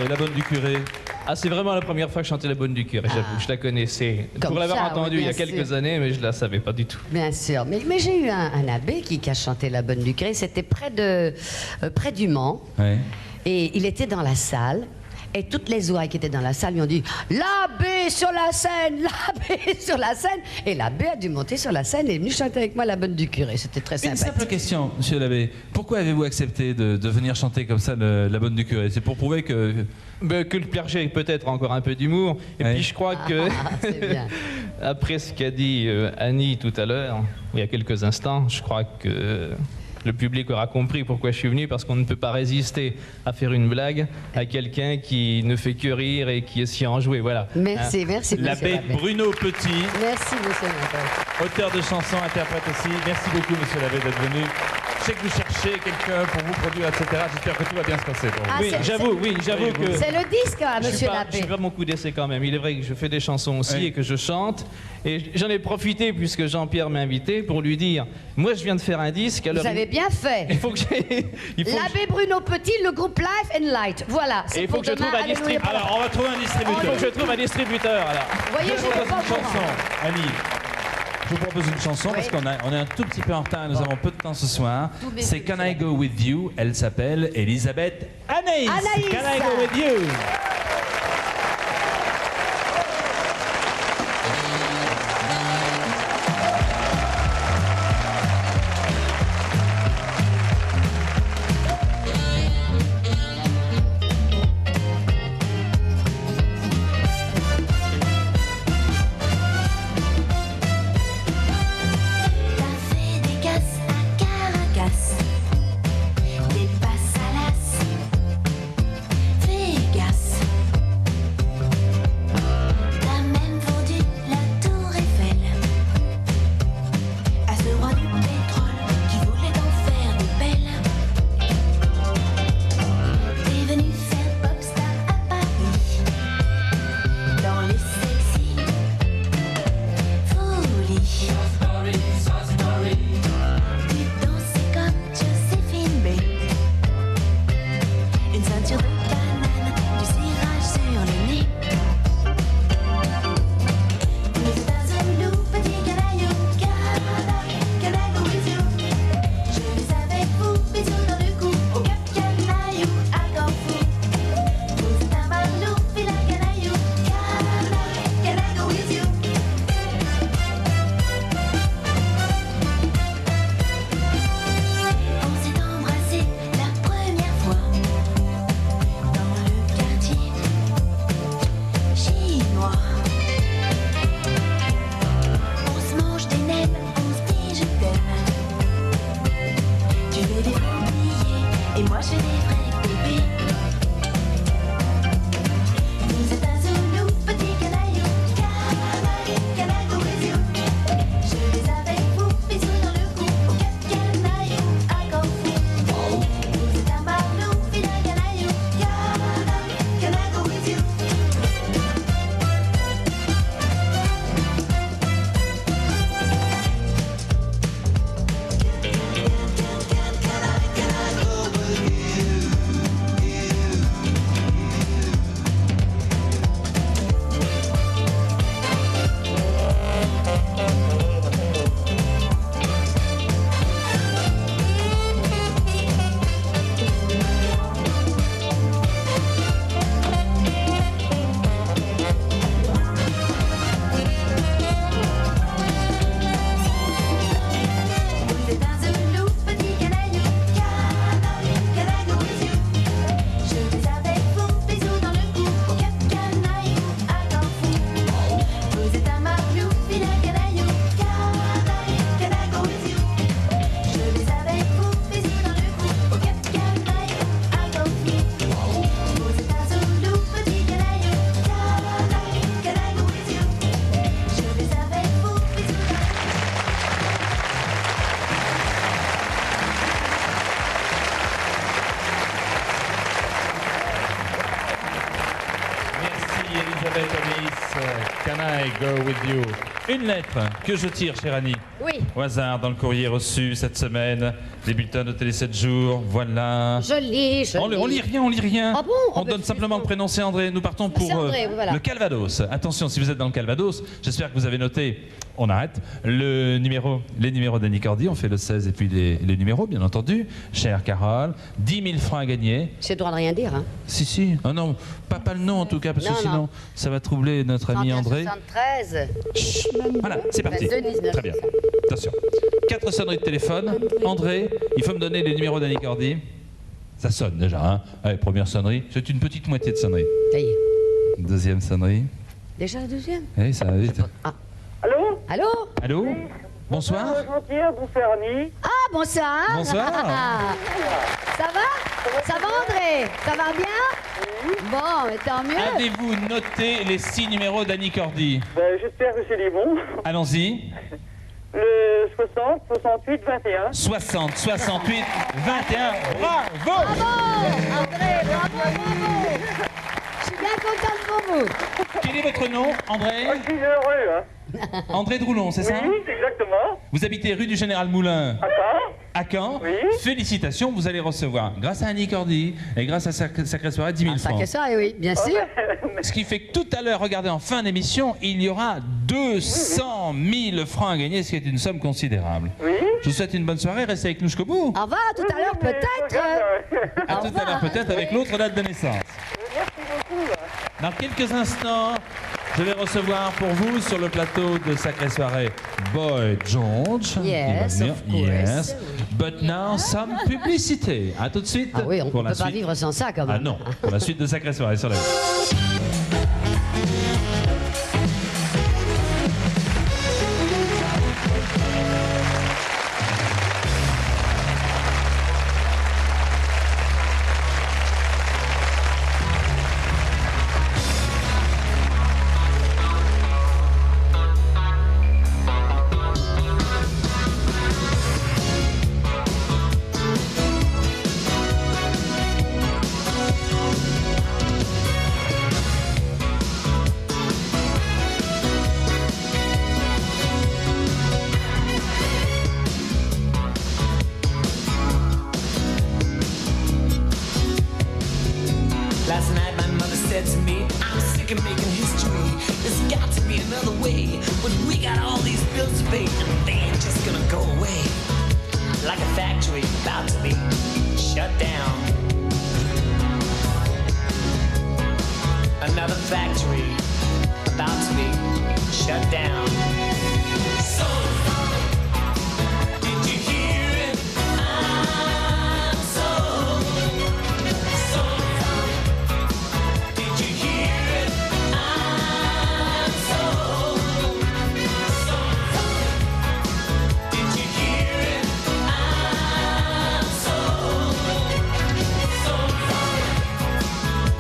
La Bonne du Curé? Ah, c'est vraiment la première fois que je chantais La Bonne du Curé, j'avoue. Je la connaissais Comme pour l'avoir ça, entendue oui, il y a bien quelques sûr. années, mais je la savais pas du tout. Bien sûr. Mais j'ai eu un abbé qui a chanté La Bonne du Curé. C'était près du Mans. Ouais. Et il était dans la salle. Et toutes les oreilles qui étaient dans la salle lui ont dit « L'abbé sur la scène, l'abbé sur la scène !» Et l'abbé a dû monter sur la scène et est venu chanter avec moi La Bonne du Curé. C'était très Une sympathique. simple question, monsieur l'abbé. Pourquoi avez-vous accepté de venir chanter comme ça La Bonne du Curé? C'est pour prouver que... Que le clergé ait peut-être encore un peu d'humour. Et Ouais. puis je crois que, c'est bien. après ce qu'a dit Annie tout à l'heure, il y a quelques instants, je crois que le public aura compris pourquoi je suis venu, parce qu'on ne peut pas résister à faire une blague à quelqu'un qui ne fait que rire et qui est si enjoué. Voilà. Merci, merci, monsieur L'abbé l'abbé. Bruno Petit, Merci, monsieur l'abbé. auteur de chansons, interprète aussi. Merci beaucoup, monsieur l'abbé, d'être venu. Je sais que vous cherchez quelqu'un pour vous produire, etc. J'espère que tout va bien se passer pour vous. Ah, Oui, c'est- j'avoue que... C'est le disque, hein, Je suis monsieur pas l'abbé. mon coup d'essai quand même. Il est vrai que je fais des chansons aussi Oui. et que je chante. Et j'en ai profité puisque Jean-Pierre m'a invité pour lui dire, moi je viens de faire un disque. Alors Vous avez bien fait. il faut que j'ai... il faut que L'abbé Bruno Petit, le groupe Life and Light. Voilà, Et c'est il faut pour que je demain. trouve un Alléluia. distributeur. Alors, on va trouver un il distributeur. faut que je trouve un distributeur. Alors. Vous voyez, Je je vous ne propose pas une au courant. chanson, Annie. Je vous propose une chanson parce qu'on est un tout petit peu en retard, nous avons peu de temps ce soir. Tous mes C'est yeux, Can I Go With You. Elle s'appelle Elisabeth Anaïs. Anaïs. Can I Go With You. T'as fait des casses à Caracas, des passes à l'as, Vegas. T'as même vendu la tour Eiffel à ce roi du pétrole qui voulait en faire des belles. T'es venu faire popstar à Paris dans les sexy folies. Tu dansais comme Joséphine B. Une ceinture de banane, du cirage sur le nez. Nous États-Unis, petit canaillou, can I go with you? Je vais avec vous, bisous dans le cou, au Cap Canaillou, à Corfou. Vous êtes un Marlou, vilain canaillou, can I go with you? On s'est embrassé la première fois dans le quartier chinois. On se mange des nems, on se dit je t'aime. Tu fais des faux billets et moi je fais des vrais bébés. Nous États-Unis, petit canaillou, can I go with you? Je vais avec vous, bisous dans le cou, au Cap Canaillou, à Corfou. Vous êtes un Marlou, vilain canaillou, can I go with you? Vous êtes un Zoulou, petit canaillou, can I go with you? Je vais avec vous, bisous dans le cou, au Cap Canaillou, à Corfou. Vous êtes un Marlou, vilain canaillou, can I go with you? Je vais avec vous, bisous dans le cou, au Cap Canaillou, à Corfou. Vous êtes un Zoulou, petit canaillou, can I go with you? Je vais avec vous, bisous dans le cou. Merci Elisabeth Anaïs. Can I Go With You. Une lettre que je tire, chère Annie. Oui, Au hasard, dans le courrier reçu cette semaine, des bulletins de Télé 7 jours, voilà. je lis. On lit rien, on lit rien. Ah bon Ah On ben, donne simplement le prénom, c'est André. Nous partons pour C'est André, oui, voilà. le Calvados. Attention, si vous êtes dans le Calvados, j'espère que vous avez noté, on arrête, les numéros d'Annie Cordy. On fait le 16 et puis les numéros, bien entendu. Chère Carole, 10 000 francs à gagner. J'ai le droit de rien dire, hein. Si. Oh non, pas le nom en tout cas, parce Non, que sinon, non. ça va troubler notre ami André. 73. Voilà, c'est parti. 22, 19. Très bien. Attention. 4 sonneries de téléphone. André, il faut me donner les numéros d'Annie Cordy. Ça sonne déjà, hein. Allez, première sonnerie. C'est une petite moitié de sonnerie. Ça y est. Deuxième sonnerie. Déjà la deuxième. Eh, ça va vite. Ah. Allô? Allô? Allô? Bonsoir. Bonsoir, bonsoir Annie. Ah, bonsoir. Bonsoir. Ça va? Ça va, André? Ça va bien? Bon, mais tant mieux. Avez-vous noté les 6 numéros d'Annie Cordy? Ben, j'espère que c'est les bons. Allons-y. Le 60, 68, 21. 60, 68, 21. Bravo! Bravo André, bravo, bravo. Je suis bien contente pour vous. Quel est votre nom, André? Je suis heureux, hein. André Droulon, c'est ça? Oui, exactement. Vous habitez rue du Général Moulin À quand? à Caen. Oui. Félicitations, vous allez recevoir, grâce à Annie Cordy et grâce à Sacré Soirée, 10 000 francs. Sacré soirée, oui, bien sûr. Ce qui fait que tout à l'heure, regardez, en fin d'émission, il y aura 200 000 francs à gagner, ce qui est une somme considérable. Oui. Je vous souhaite une bonne soirée, restez avec nous jusqu'au bout. Au revoir, à tout à l'heure peut-être. À Au tout à revoir. l'heure peut-être avec l'autre date de naissance. Merci beaucoup. Dans quelques instants, je vais recevoir pour vous sur le plateau de Sacré Soirée Boy George. Yes, Il va venir. of course. Yes. But now some publicité. À tout de suite. Ah oui, on ne pour peut la pas suite. vivre sans ça quand même. Ah non, pour la suite de Sacré Soirée sur la Last night my mother said to me, I'm sick of making history. There's got to be another way. When we got all these bills to pay, and they ain't just gonna go away. Like a factory about to be shut down. Another factory about to be shut down. So, did you hear it? I'm so did you hear it? I'm so did you hear it? I'm so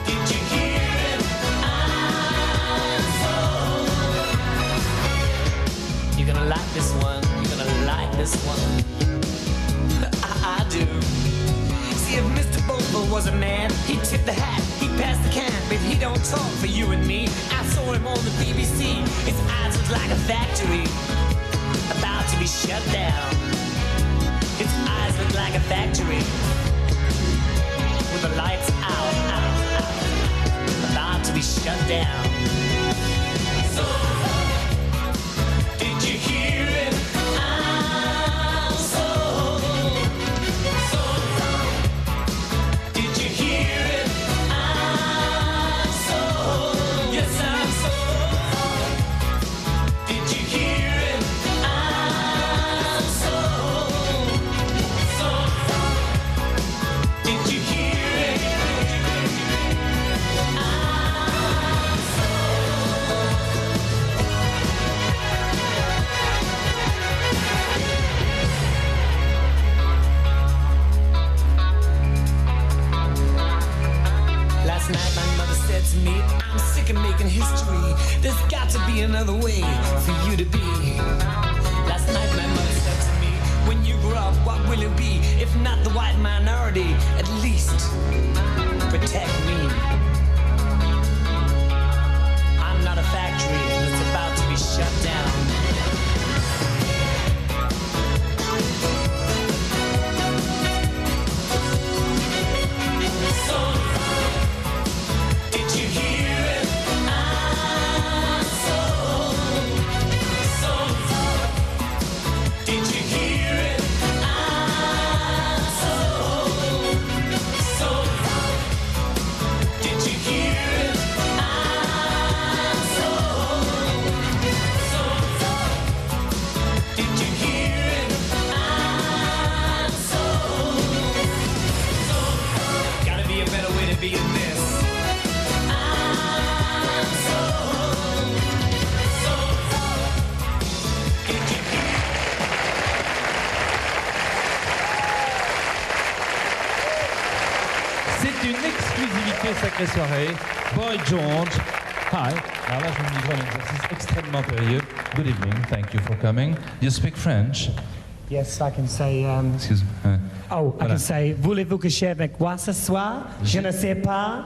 did you hear it? I'm so you're gonna like this one. You're gonna like this one. I do. See, if Mr. Bobo was a man, he'd tip the hat, he'd pass the can, but he don't talk for you and me. I saw him on the BBC. His eyes look like a factory about to be shut down. His eyes look like a factory with the lights out, about to be shut down. So, did you hear it? I'm so did you hear it? I'm so yes, I'm so did you hear it? I'm so did you hear it? Last night my mother said to me, I'm sick of making history. There's got to be another way for you to be. Last night my mother said to me, when you grow up, what will it be? If not the white minority, at least protect me. I'm not a factory that's about to be shut down. So, did you hear it? I'm so did you hear it? I'm so did you hear it? I'm so did you hear it? I'm so gotta be a better way to be in this. I'm so did you hear it? C'est une exclusivité Sacrée Soirée. Boy George Hi. Alors là, je me livre à un exercice extrêmement périlleux. Good evening, thank you for coming. You speak French? Yes, I can say. Excuse me. Oh, I Voilà. can say, voulez-vous coucher avec moi ce soir? Je ne sais pas.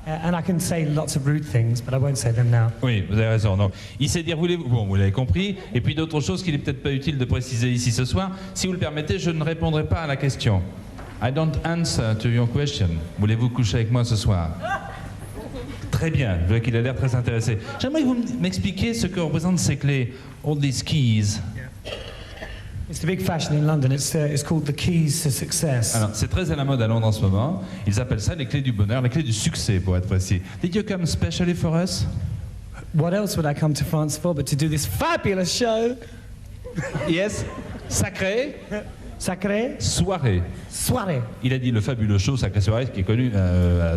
And I can say lots of rude things, but I won't say them now. Oui, vous avez raison. Non. Il sait dire voulez-vous. Bon, vous l'avez compris. Et puis d'autres choses qu'il n'est peut-être pas utile de préciser ici ce soir. Si vous le permettez, je ne répondrai pas à la question. I don't answer to your question. Voulez-vous coucher avec moi ce soir? Très bien. Je vois qu'il a l'air très intéressé. J'aimerais que vous m'expliquiez ce que représentent ces clés. All these keys. It's the big fashion in London. It's called the keys to success. Alors, c'est très à la mode à Londres en ce moment. Ils appellent ça les clés du bonheur, les clés du succès, pour être précis. Did you come specially for us? What else would I come to France for but to do this fabulous show? Yes. Sacré. Sacré Soirée. soirée. Il a dit le fabuleux show Sacré Soirée, qui est connu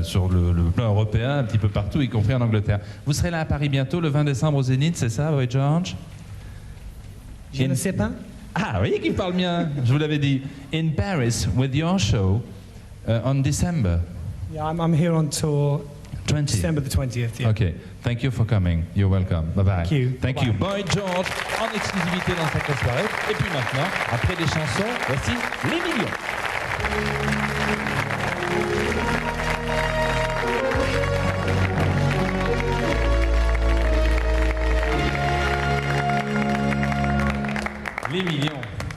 sur le plan européen, un petit peu partout, y compris en Angleterre. Vous serez là à Paris bientôt, le 20 décembre au Zénith, c'est ça, oui, George? Je ne sais pas. Ah, vous voyez qu'il parle bien, je vous l'avais dit. In Paris, with your show, on December Yeah, I'm here on tour 20. December the 20th. Yeah. Ok, thank you for coming. You're welcome. Bye bye. Thank you. Thank you. Boy George, en exclusivité dans Sacré Soirée. Et puis maintenant, après des chansons, voici les millions. Les millions.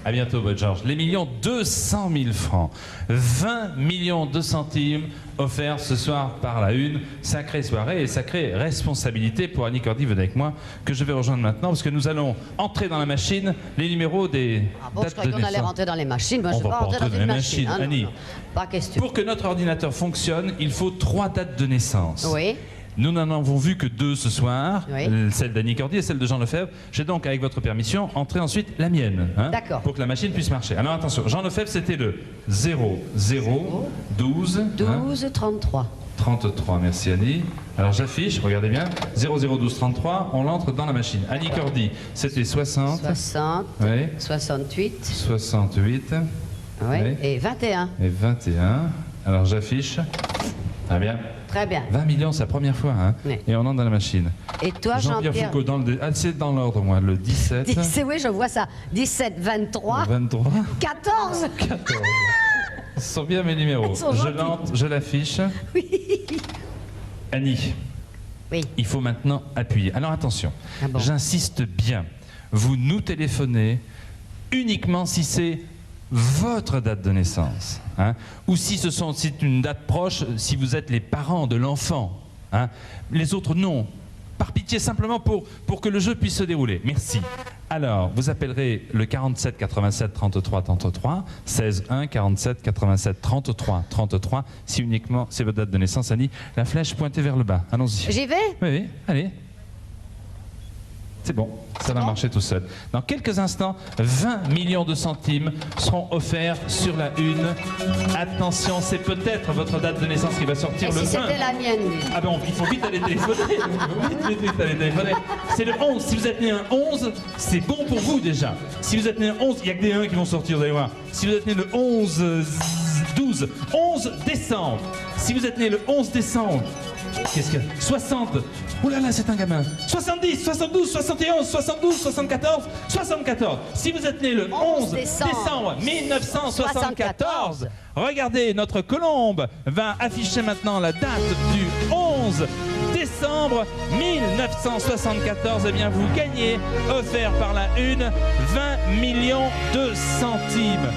À bientôt, Boy George. Les millions, 200 000 francs. 20 millions de centimes offerts ce soir par la Une. Sacrée soirée et sacrée responsabilité pour Annie Cordy, venez avec moi, que je vais rejoindre maintenant, parce que nous allons entrer dans la machine les numéros des Ah bon, je dates croyais de qu'on allait naissance. rentrer dans les machines. Moi, On je ne va vais pas pas rentrer dans rentrer une dans les machine. machines, hein, Annie. non. Pas question. Pour que notre ordinateur fonctionne, il faut 3 dates de naissance. Oui. Nous n'en avons vu que 2 ce soir, Oui. celle d'Annie Cordy et celle de Jean Lefebvre. J'ai donc, avec votre permission, entré ensuite la mienne, hein, D'accord. pour que la machine puisse marcher. Alors attention, Jean Lefebvre, c'était le 0, 0, 12, 12, 33. 33, merci Annie. Alors j'affiche, regardez bien, 0, 0, 12, 33, on l'entre dans la machine. Annie Cordy, c'était 60, 60, oui, 68, 68, oui, Oui. et 21. et 21. Alors j'affiche, très bien. Très bien. 20 millions, c'est la première fois, hein, Oui. et on entre dans la machine. Et toi, Jean-Pierre Jean-Pierre Foucault, c'est dans l'ordre, moi, le 17, Oui, je vois ça. 17, 23, 23, 14. 14. Ce sont bien mes numéros. Elles sont Je gentilles. l'entre, je l'affiche. Oui. Annie, Oui. il faut maintenant appuyer. Alors attention, Ah bon. j'insiste bien. Vous nous téléphonez uniquement si c'est votre date de naissance, hein, ou si c'est une date proche, si vous êtes les parents de l'enfant, hein. Les autres non. Par pitié, simplement pour que le jeu puisse se dérouler. Merci. Alors, vous appellerez le 47 87 33 33, 16 1 47 87 33 33, si uniquement c'est votre date de naissance, Annie. La flèche pointée vers le bas. Allons-y. J'y vais? Oui, oui, allez. C'est bon, ça va marcher tout seul. Dans quelques instants, 20 millions de centimes seront offerts sur la Une. Attention, c'est peut-être votre date de naissance qui va sortir Et le si 1. c'était la mienne, lui? Ah ben, il faut vite aller téléphoner. Vite aller téléphoner. C'est le 11. Si vous êtes né un 11, c'est bon pour vous déjà. Si vous êtes né un 11, il n'y a que des 1 qui vont sortir, vous allez voir. Si vous êtes né le 11 décembre. Si vous êtes né le 11 décembre, qu'est-ce que 60. Oh là là, c'est un gamin. 70, 72, 71, 72, 74, 74. Si vous êtes né le 11 décembre 1974, regardez, notre colombe va afficher maintenant la date du 11 décembre 1974. Eh bien, vous gagnez, offert par la Une, 20 millions de centimes.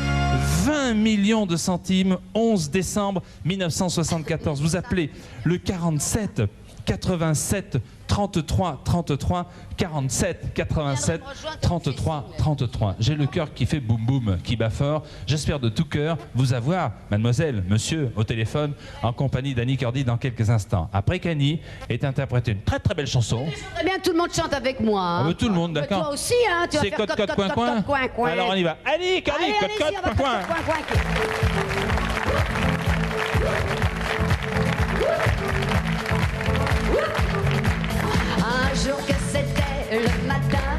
20 millions de centimes, 11 décembre 1974. Vous appelez le 47 87 33 33, 47 87 33 33. J'ai le cœur qui fait boum boum, qui bat fort. J'espère de tout cœur vous avoir, mademoiselle, monsieur, au téléphone, en compagnie d'Annie Cordy dans quelques instants. Après qu'Annie ait interprété une très très belle chanson. J'aimerais bien que tout le monde chante avec moi. Hein. Ah, tout le monde, d'accord. Toi aussi, hein, tu vas C'est faire code coin coin. Alors on y va. Annie Cordy, Allez, code allez-y, on va coin faire coin. coin, coin. Un jour que c'était le matin,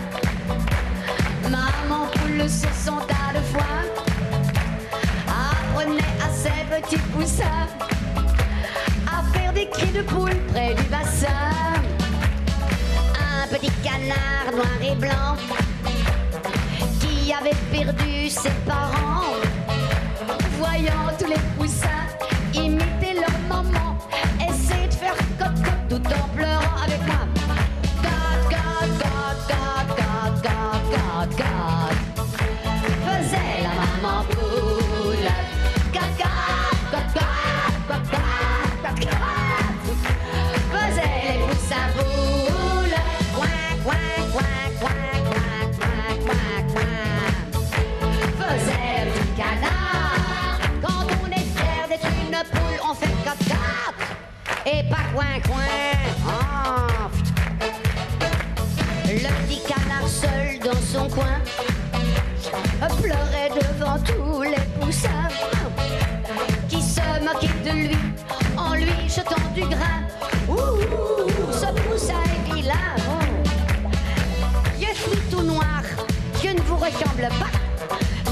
maman poule sur son tas de foin apprenait à ses petits poussins à faire des cris de poule près du bassin. petit canard noir et blanc qui avait perdu ses parents. Voyant tous les poussins imiter leur maman, essayer de faire cote-cote tout en pleurant avec moi. God, God, God, God, God, God, God, God, faisait la maman poule. God, God, God, God, God, God, God, God, faisait les poussins poules. Quack, quack, quack, quack, quack, quack, quack, quack, faisait le petit canard. Quand on est fier d'être une poule, on fait cote-cote et pas coin-coin. Oh, le petit canard seul dans son coin pleurait devant tous les poussins qui se moquaient de lui en lui jetant du grain. Ouh, ce poussin est vilain. Je suis tout noir, je ne vous ressemble pas.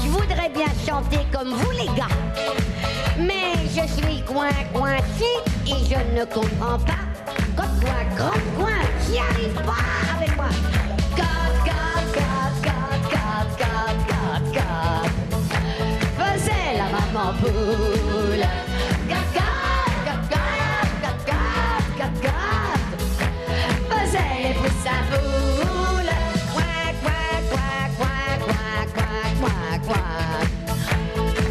Je voudrais bien chanter comme vous les gars, mais je suis coin-coincé et je ne comprends pas. Grand coin, j'y arrive pas avec moi. God, God, God, God, God, God, God, God, faisait la maman poule. God, God, God, God, God, God, God, God, faisait les poussins poules. Quack, quack, quack, quack, quack, quack, quack, quack,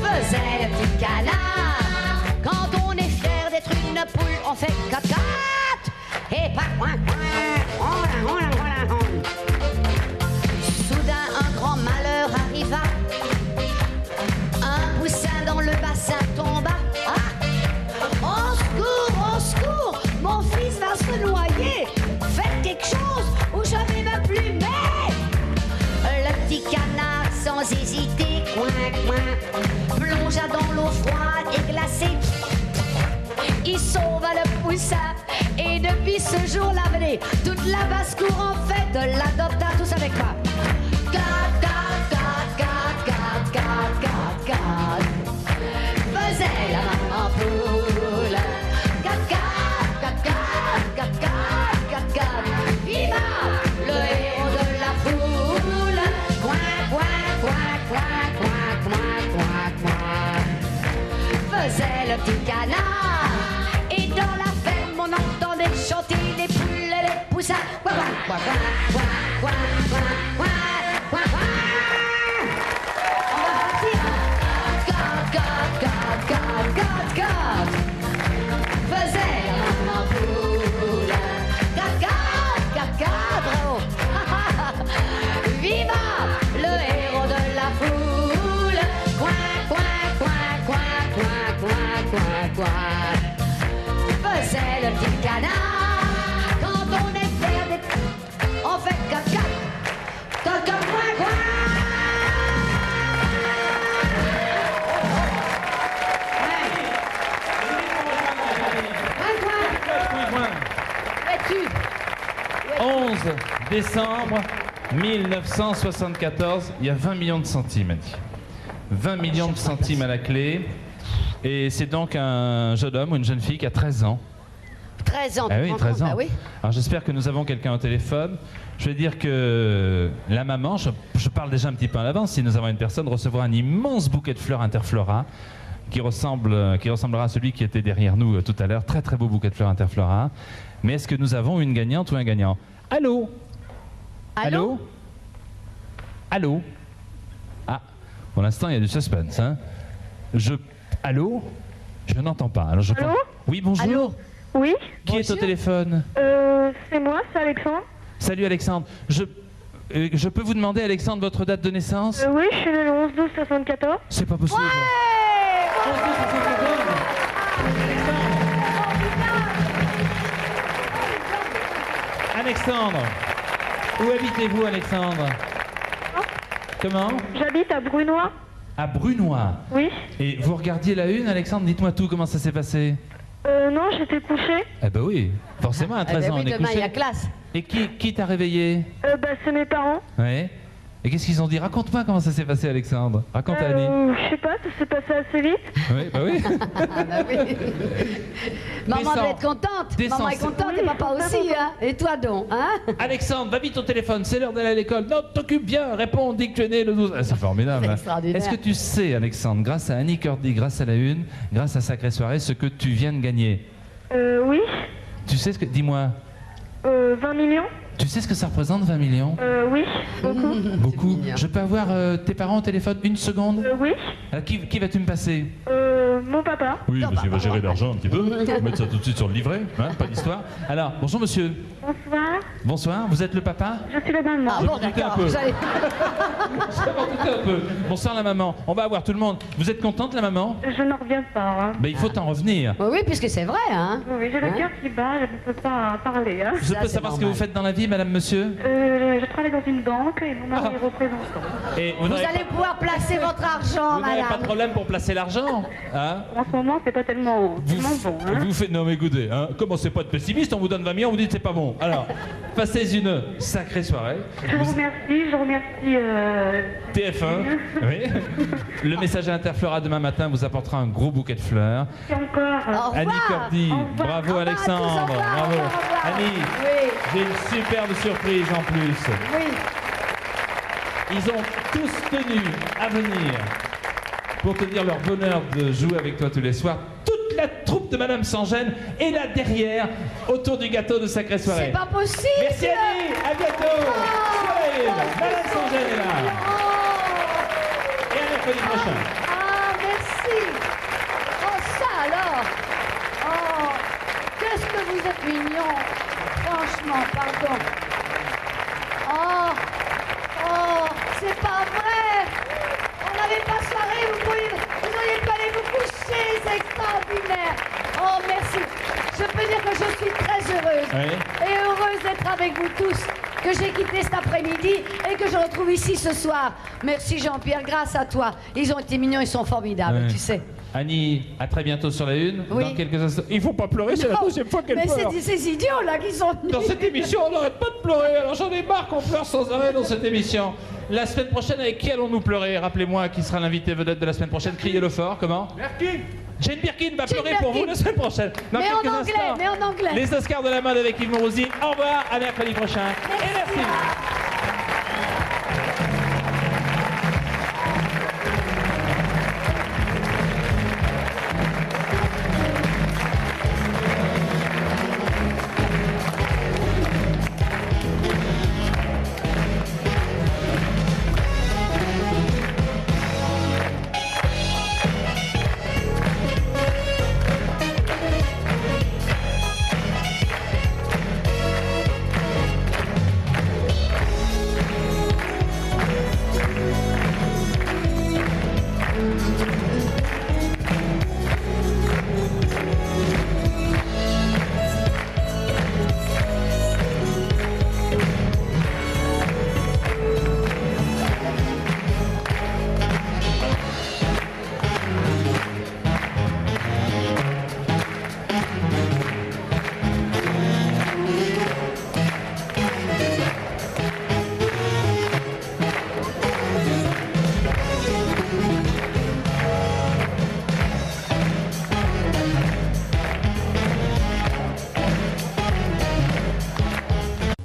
faisait le petit canard. Quand on est fier d'être une poule, on fait cocotte et pas coin, coin. Soudain, un grand malheur arriva. Un poussin dans le bassin tomba. Ah! Au secours, mon fils va se noyer. Faites quelque chose ou je vais me plumer. Le petit canard, sans hésiter, coin, plongea dans l'eau froide et glacée. Il sauva le poussin et depuis ce jour-là, venez, toute la basse-cour en fait l'adopta tous avec moi. God, God, God, God, God, God, God, God, faisait la maman poule. God, God, God, God, God, God, God, God, viva le héros de la foule. Coin, coin, coin, coin, coin, coin, coin, coin, faisait le petit canard. Et dans la ferme, on entendait chanter les poules et les poussins. Quoi, quoi, quoi, quoi, quoi, quoi, quoi, quoi, quoi. On va partir. God, God, God, God, God, God, faisait la maman poule. God, God, God, God, bravo. Viva le héros de la foule. Coin, coin, coin, coin, coin, coin, coin, coin, faisait le petit canard. Quand on est fier d'être, on fait cocotte, cocotte, coin, coin. Ouais. 11 décembre 1974, il y a 20 millions de centimes, elle dit. 20 millions de centimes à la clé. Et c'est donc un jeune homme ou une jeune fille qui a 13 ans. 13 ans, Ah oui, 13 ans. bah oui. Alors j'espère que nous avons quelqu'un au téléphone. Je vais dire que la maman, je parle déjà un petit peu à l'avance, si nous avons une personne, recevra un immense bouquet de fleurs Interflora qui ressemblera à celui qui était derrière nous tout à l'heure. Très très beau bouquet de fleurs Interflora. Mais est-ce que nous avons une gagnante ou un gagnant? Allô? Allô? Allô? Ah, pour l'instant il y a du suspense. Hein. Allô? Je n'entends pas. Alors, Allô? Oui, bonjour. Allô? Oui, Qui est au téléphone? c'est moi, c'est Alexandre. Salut Alexandre. Je peux vous demander, Alexandre, votre date de naissance? Oui, je suis né le 11-12-74. C'est pas possible. Alexandre, où habitez-vous, Alexandre? Comment? J'habite à Brunois. À Brunois. Oui. Et vous regardiez la une, Alexandre? Dites-moi tout, comment ça s'est passé? Non, j'étais couché. Eh ben oui, forcément, à 13 ans, oui, on est demain, il y a couché. classe. Et qui t'a réveillé? C'est mes parents. Ouais. Et qu'est-ce qu'ils ont dit? Raconte-moi comment ça s'est passé, Alexandre. Raconte à Annie. Je sais pas, ça s'est passé assez vite. Oui, bah oui. Ah, bah oui. Maman Descends. doit être contente. Descends, Maman est c'est- contente et papa aussi. Hein. Et toi donc, hein? Alexandre, va vite au téléphone, c'est l'heure d'aller à l'école. Non, t'occupe bien, réponds, dis que tu es né le 12. Ah, c'est formidable. C'est extraordinaire. Est-ce que tu sais, Alexandre, grâce à Annie Cordy, grâce à la une, grâce à Sacrée Soirée, ce que tu viens de gagner? Oui. Tu sais ce que... Dis-moi, 20 millions. tu sais ce que ça représente, 20 millions? Oui, beaucoup. Beaucoup. mignon. Je peux avoir tes parents au téléphone une seconde? Oui. Qui vas-tu me passer? Mon papa. Oui, parce qu'il va gérer l'argent un petit peu. On va mettre ça tout de suite sur le livret, hein, pas d'histoire. Alors, bonjour monsieur. Bonsoir. Bonsoir, vous êtes le papa? Je suis la maman. Ah bon, doutais un d'accord. peu. J'allais- Je m'en doutais un peu. Bonsoir la maman. On va avoir tout le monde. Vous êtes contente la maman? Je n'en reviens pas. Hein. Ben, il faut en revenir. Oui, puisque c'est vrai, hein? Oui, j'ai le Hein? cœur qui bat, je ne peux pas parler. Hein. Je Ça, peux c'est savoir ce que normal. vous faites dans la vie, madame, monsieur? Je travaille dans une banque et mon mari est représentant. Et Vous allez pouvoir placer votre argent, vous n'avez pas de madame. problème pour placer l'argent, hein? En ce moment, c'est pas tellement haut. Vous, Tellement bon. Hein. vous faites... Non mais écoutez, hein, commencez pas à être pessimiste, on vous donne 20 millions, on vous dit que c'est pas bon. Alors, passez une sacrée soirée. Je vous remercie. TF1, oui. Le messager Interflora demain matin vous apportera un gros bouquet de fleurs. Et encore. Au revoir. Annie Cordy, Au revoir. bravo Au revoir à tous, Alexandre, au revoir, bravo. au revoir. Annie, Oui, j'ai une superbe surprise en plus. oui. Ils ont tous tenu à venir pour te dire leur bonheur de jouer avec toi tous les soirs. Toute la troupe de Madame Sans-Gêne est là derrière, autour du gâteau de Sacrée Soirée. C'est pas possible. Merci Annie, à bientôt. Soirée, Madame Sans-Gêne est là. Et à mercredi prochain. Ah, merci. Oh, ça alors. Oh, qu'est-ce que vous êtes mignon. Franchement, pardon. Oh, oh, c'est pas vrai. On n'avait pas soirée, vous auriez pas allé vous coucher, c'est extraordinaire. Oh, merci. Je peux dire que je suis très heureuse Oui. et heureuse d'être avec vous tous, que j'ai quitté cet après-midi et que je retrouve ici ce soir. Merci Jean-Pierre, grâce à toi. Ils ont été mignons, ils sont formidables, Ouais. tu sais. Annie, à très bientôt sur la une. Oui. Dans quelques instants. Il faut pas pleurer, c'est la Non, deuxième fois qu'elle mais pleure. c'est ces idiots là qui sont venus. Dans cette émission, on n'arrête pas de pleurer. Alors j'en ai marre qu'on pleure sans arrêt dans cette émission. La semaine prochaine, avec qui allons-nous pleurer? Rappelez-moi qui sera l'invité vedette de la semaine prochaine. Criez-le fort, comment? Birkin. Jane Birkin va Jane pleurer pour Birkin. vous la semaine prochaine. Dans Mais en quelques anglais, instants. mais en anglais. Les Oscars de la mode avec Yves Morosi. Au revoir, à mercredi prochain. Et merci.